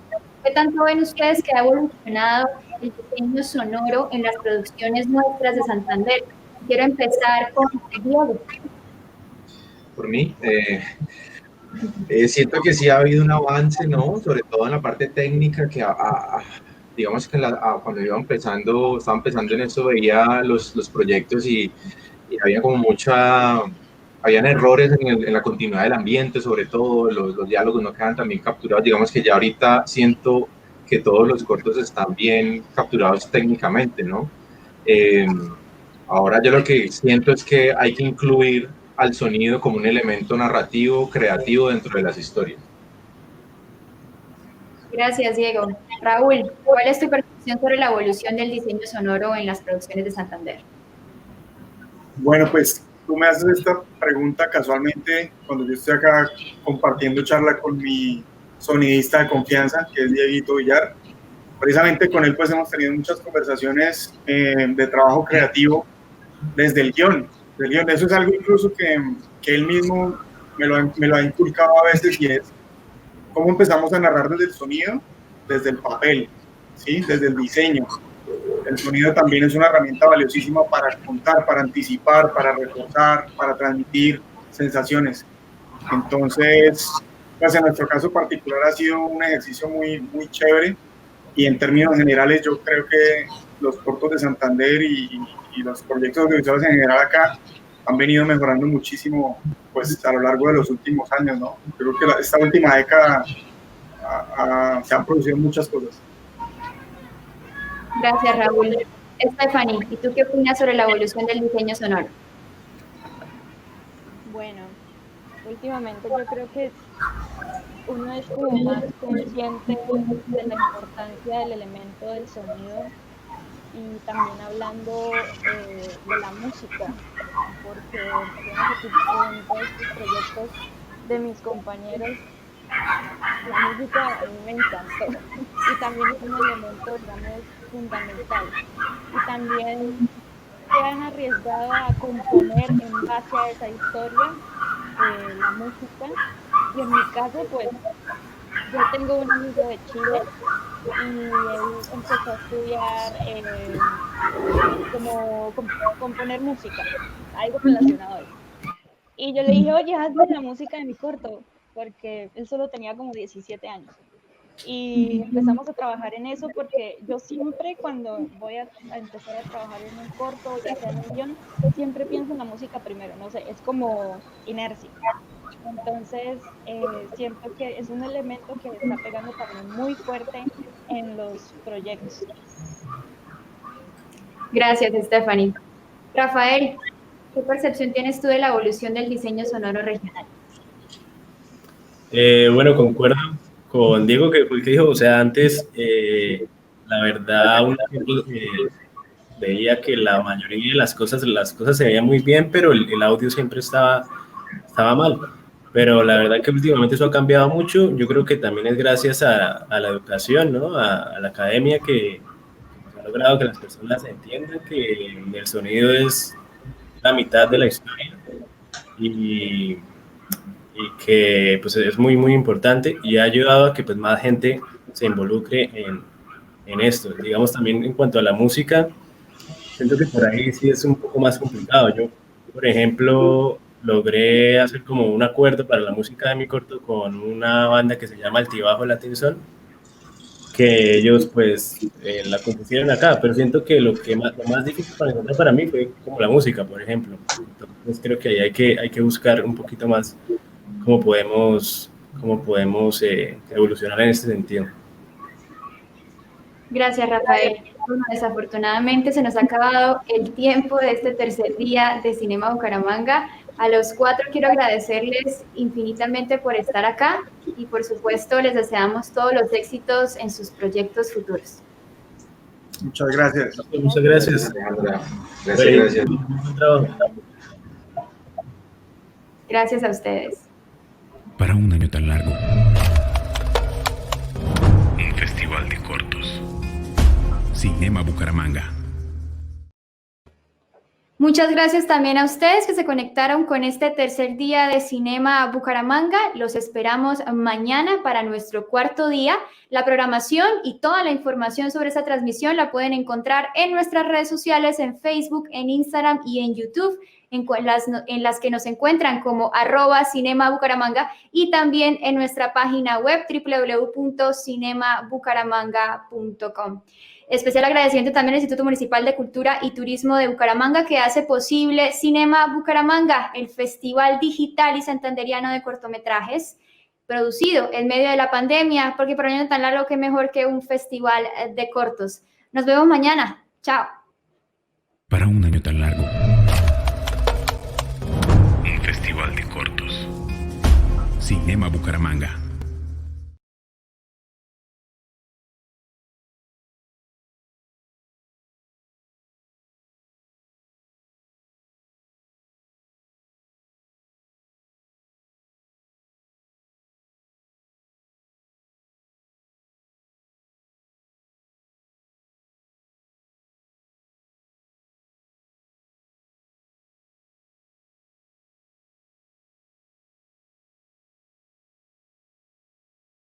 ¿Qué tanto ven ustedes que ha evolucionado el diseño sonoro en las producciones nuestras de Santander? Quiero empezar con Diego. Por mí, siento que sí ha habido un avance, ¿no? Sobre todo en la parte técnica, que digamos que cuando estaba empezando en eso, veía los proyectos y había como habían errores en la continuidad del ambiente, sobre todo los diálogos no quedan tan bien capturados. Digamos que ya ahorita siento que todos los cortos están bien capturados técnicamente, ¿no? Ahora yo lo que siento es que hay que incluir al sonido como un elemento narrativo, creativo dentro de las historias. Gracias, Diego. Raúl, ¿cuál es tu percepción sobre la evolución del diseño sonoro en las producciones de Santander? Bueno, pues tú me haces esta pregunta casualmente cuando yo estoy acá compartiendo charla con mi sonidista de confianza, que es Dieguito Villar. Precisamente con él pues hemos tenido muchas conversaciones de trabajo creativo desde el guión. Eso es algo incluso que él mismo me lo ha inculcado a veces, y es cómo empezamos a narrar desde el sonido, desde el papel, ¿sí? Desde el diseño. El sonido también es una herramienta valiosísima para contar, para anticipar, para reforzar, para transmitir sensaciones. Entonces, pues en nuestro caso particular ha sido un ejercicio muy, muy chévere, y en términos generales yo creo que los cortos de Santander y los proyectos audiovisuales en general acá han venido mejorando muchísimo pues a lo largo de los últimos años, ¿no? Creo que esta última década se han producido muchas cosas. Gracias, Raúl. Stephanie, ¿y tú qué opinas sobre la evolución del diseño sonoro? Bueno, últimamente yo creo que uno es como más consciente de la importancia del elemento del sonido, y también hablando de la música, porque digamos que en todos estos proyectos de mis compañeros, la música a mí me encantó y también es un elemento, digamos, fundamental. Y también se han arriesgado a componer en base a esa historia la música, y en mi caso pues yo tengo un amigo de Chile y él empezó a estudiar como componer música, algo relacionado a eso. Y yo le dije, oye, hazme la música de mi corto, porque él solo tenía como 17 años. Y empezamos a trabajar en eso porque yo siempre cuando voy a empezar a trabajar en un corto, ya sea en un guión, siempre pienso en la música primero, no sé, es como inercia. Entonces, siento que es un elemento que está pegando también muy fuerte en los proyectos. Gracias, Stephanie. Rafael, ¿qué percepción tienes tú de la evolución del diseño sonoro regional? Bueno, concuerdo con Diego que fue el que dijo, o sea, antes, la verdad, uno veía que la mayoría de las cosas se veían muy bien, pero el audio siempre estaba mal. Pero la verdad que últimamente eso ha cambiado mucho. Yo creo que también es gracias a la educación, ¿no? A la academia que ha logrado que las personas entiendan que el sonido es la mitad de la historia y que pues es muy muy importante y ha ayudado a que pues más gente se involucre en esto. Digamos también en cuanto a la música, siento que por ahí sí es un poco más complicado. Yo, por ejemplo, logré hacer como un acuerdo para la música de mi corto con una banda que se llama Altibajo Latin Soul, que ellos pues la compusieron acá, pero siento que lo más difícil para encontrar para mí fue como la música, por ejemplo. Entonces creo que ahí hay que buscar un poquito más cómo podemos evolucionar en este sentido. Gracias, Rafael. Bueno, desafortunadamente se nos ha acabado el tiempo de este tercer día de Cinema Bucaramanga. A los 4 quiero agradecerles infinitamente por estar acá y por supuesto les deseamos todos los éxitos en sus proyectos futuros. Muchas gracias. Muchas gracias. Alejandra. Gracias. Gracias a ustedes. Para un año tan largo. Un festival de cortos. Cinema Bucaramanga. Muchas gracias también a ustedes que se conectaron con este tercer día de Cinema Bucaramanga. Los esperamos mañana para nuestro cuarto día. La programación y toda la información sobre esta transmisión la pueden encontrar en nuestras redes sociales, en Facebook, en Instagram y en YouTube, en las que nos encuentran como @cinemabucaramanga y también en nuestra página web www.cinemabucaramanga.com. Especial agradecimiento también al Instituto Municipal de Cultura y Turismo de Bucaramanga que hace posible Cinema Bucaramanga, el Festival Digital y Santanderiano de Cortometrajes, producido en medio de la pandemia, porque para un año tan largo, qué mejor que un festival de cortos. Nos vemos mañana. Chao. Para un año tan largo. Un festival de cortos. Cinema Bucaramanga.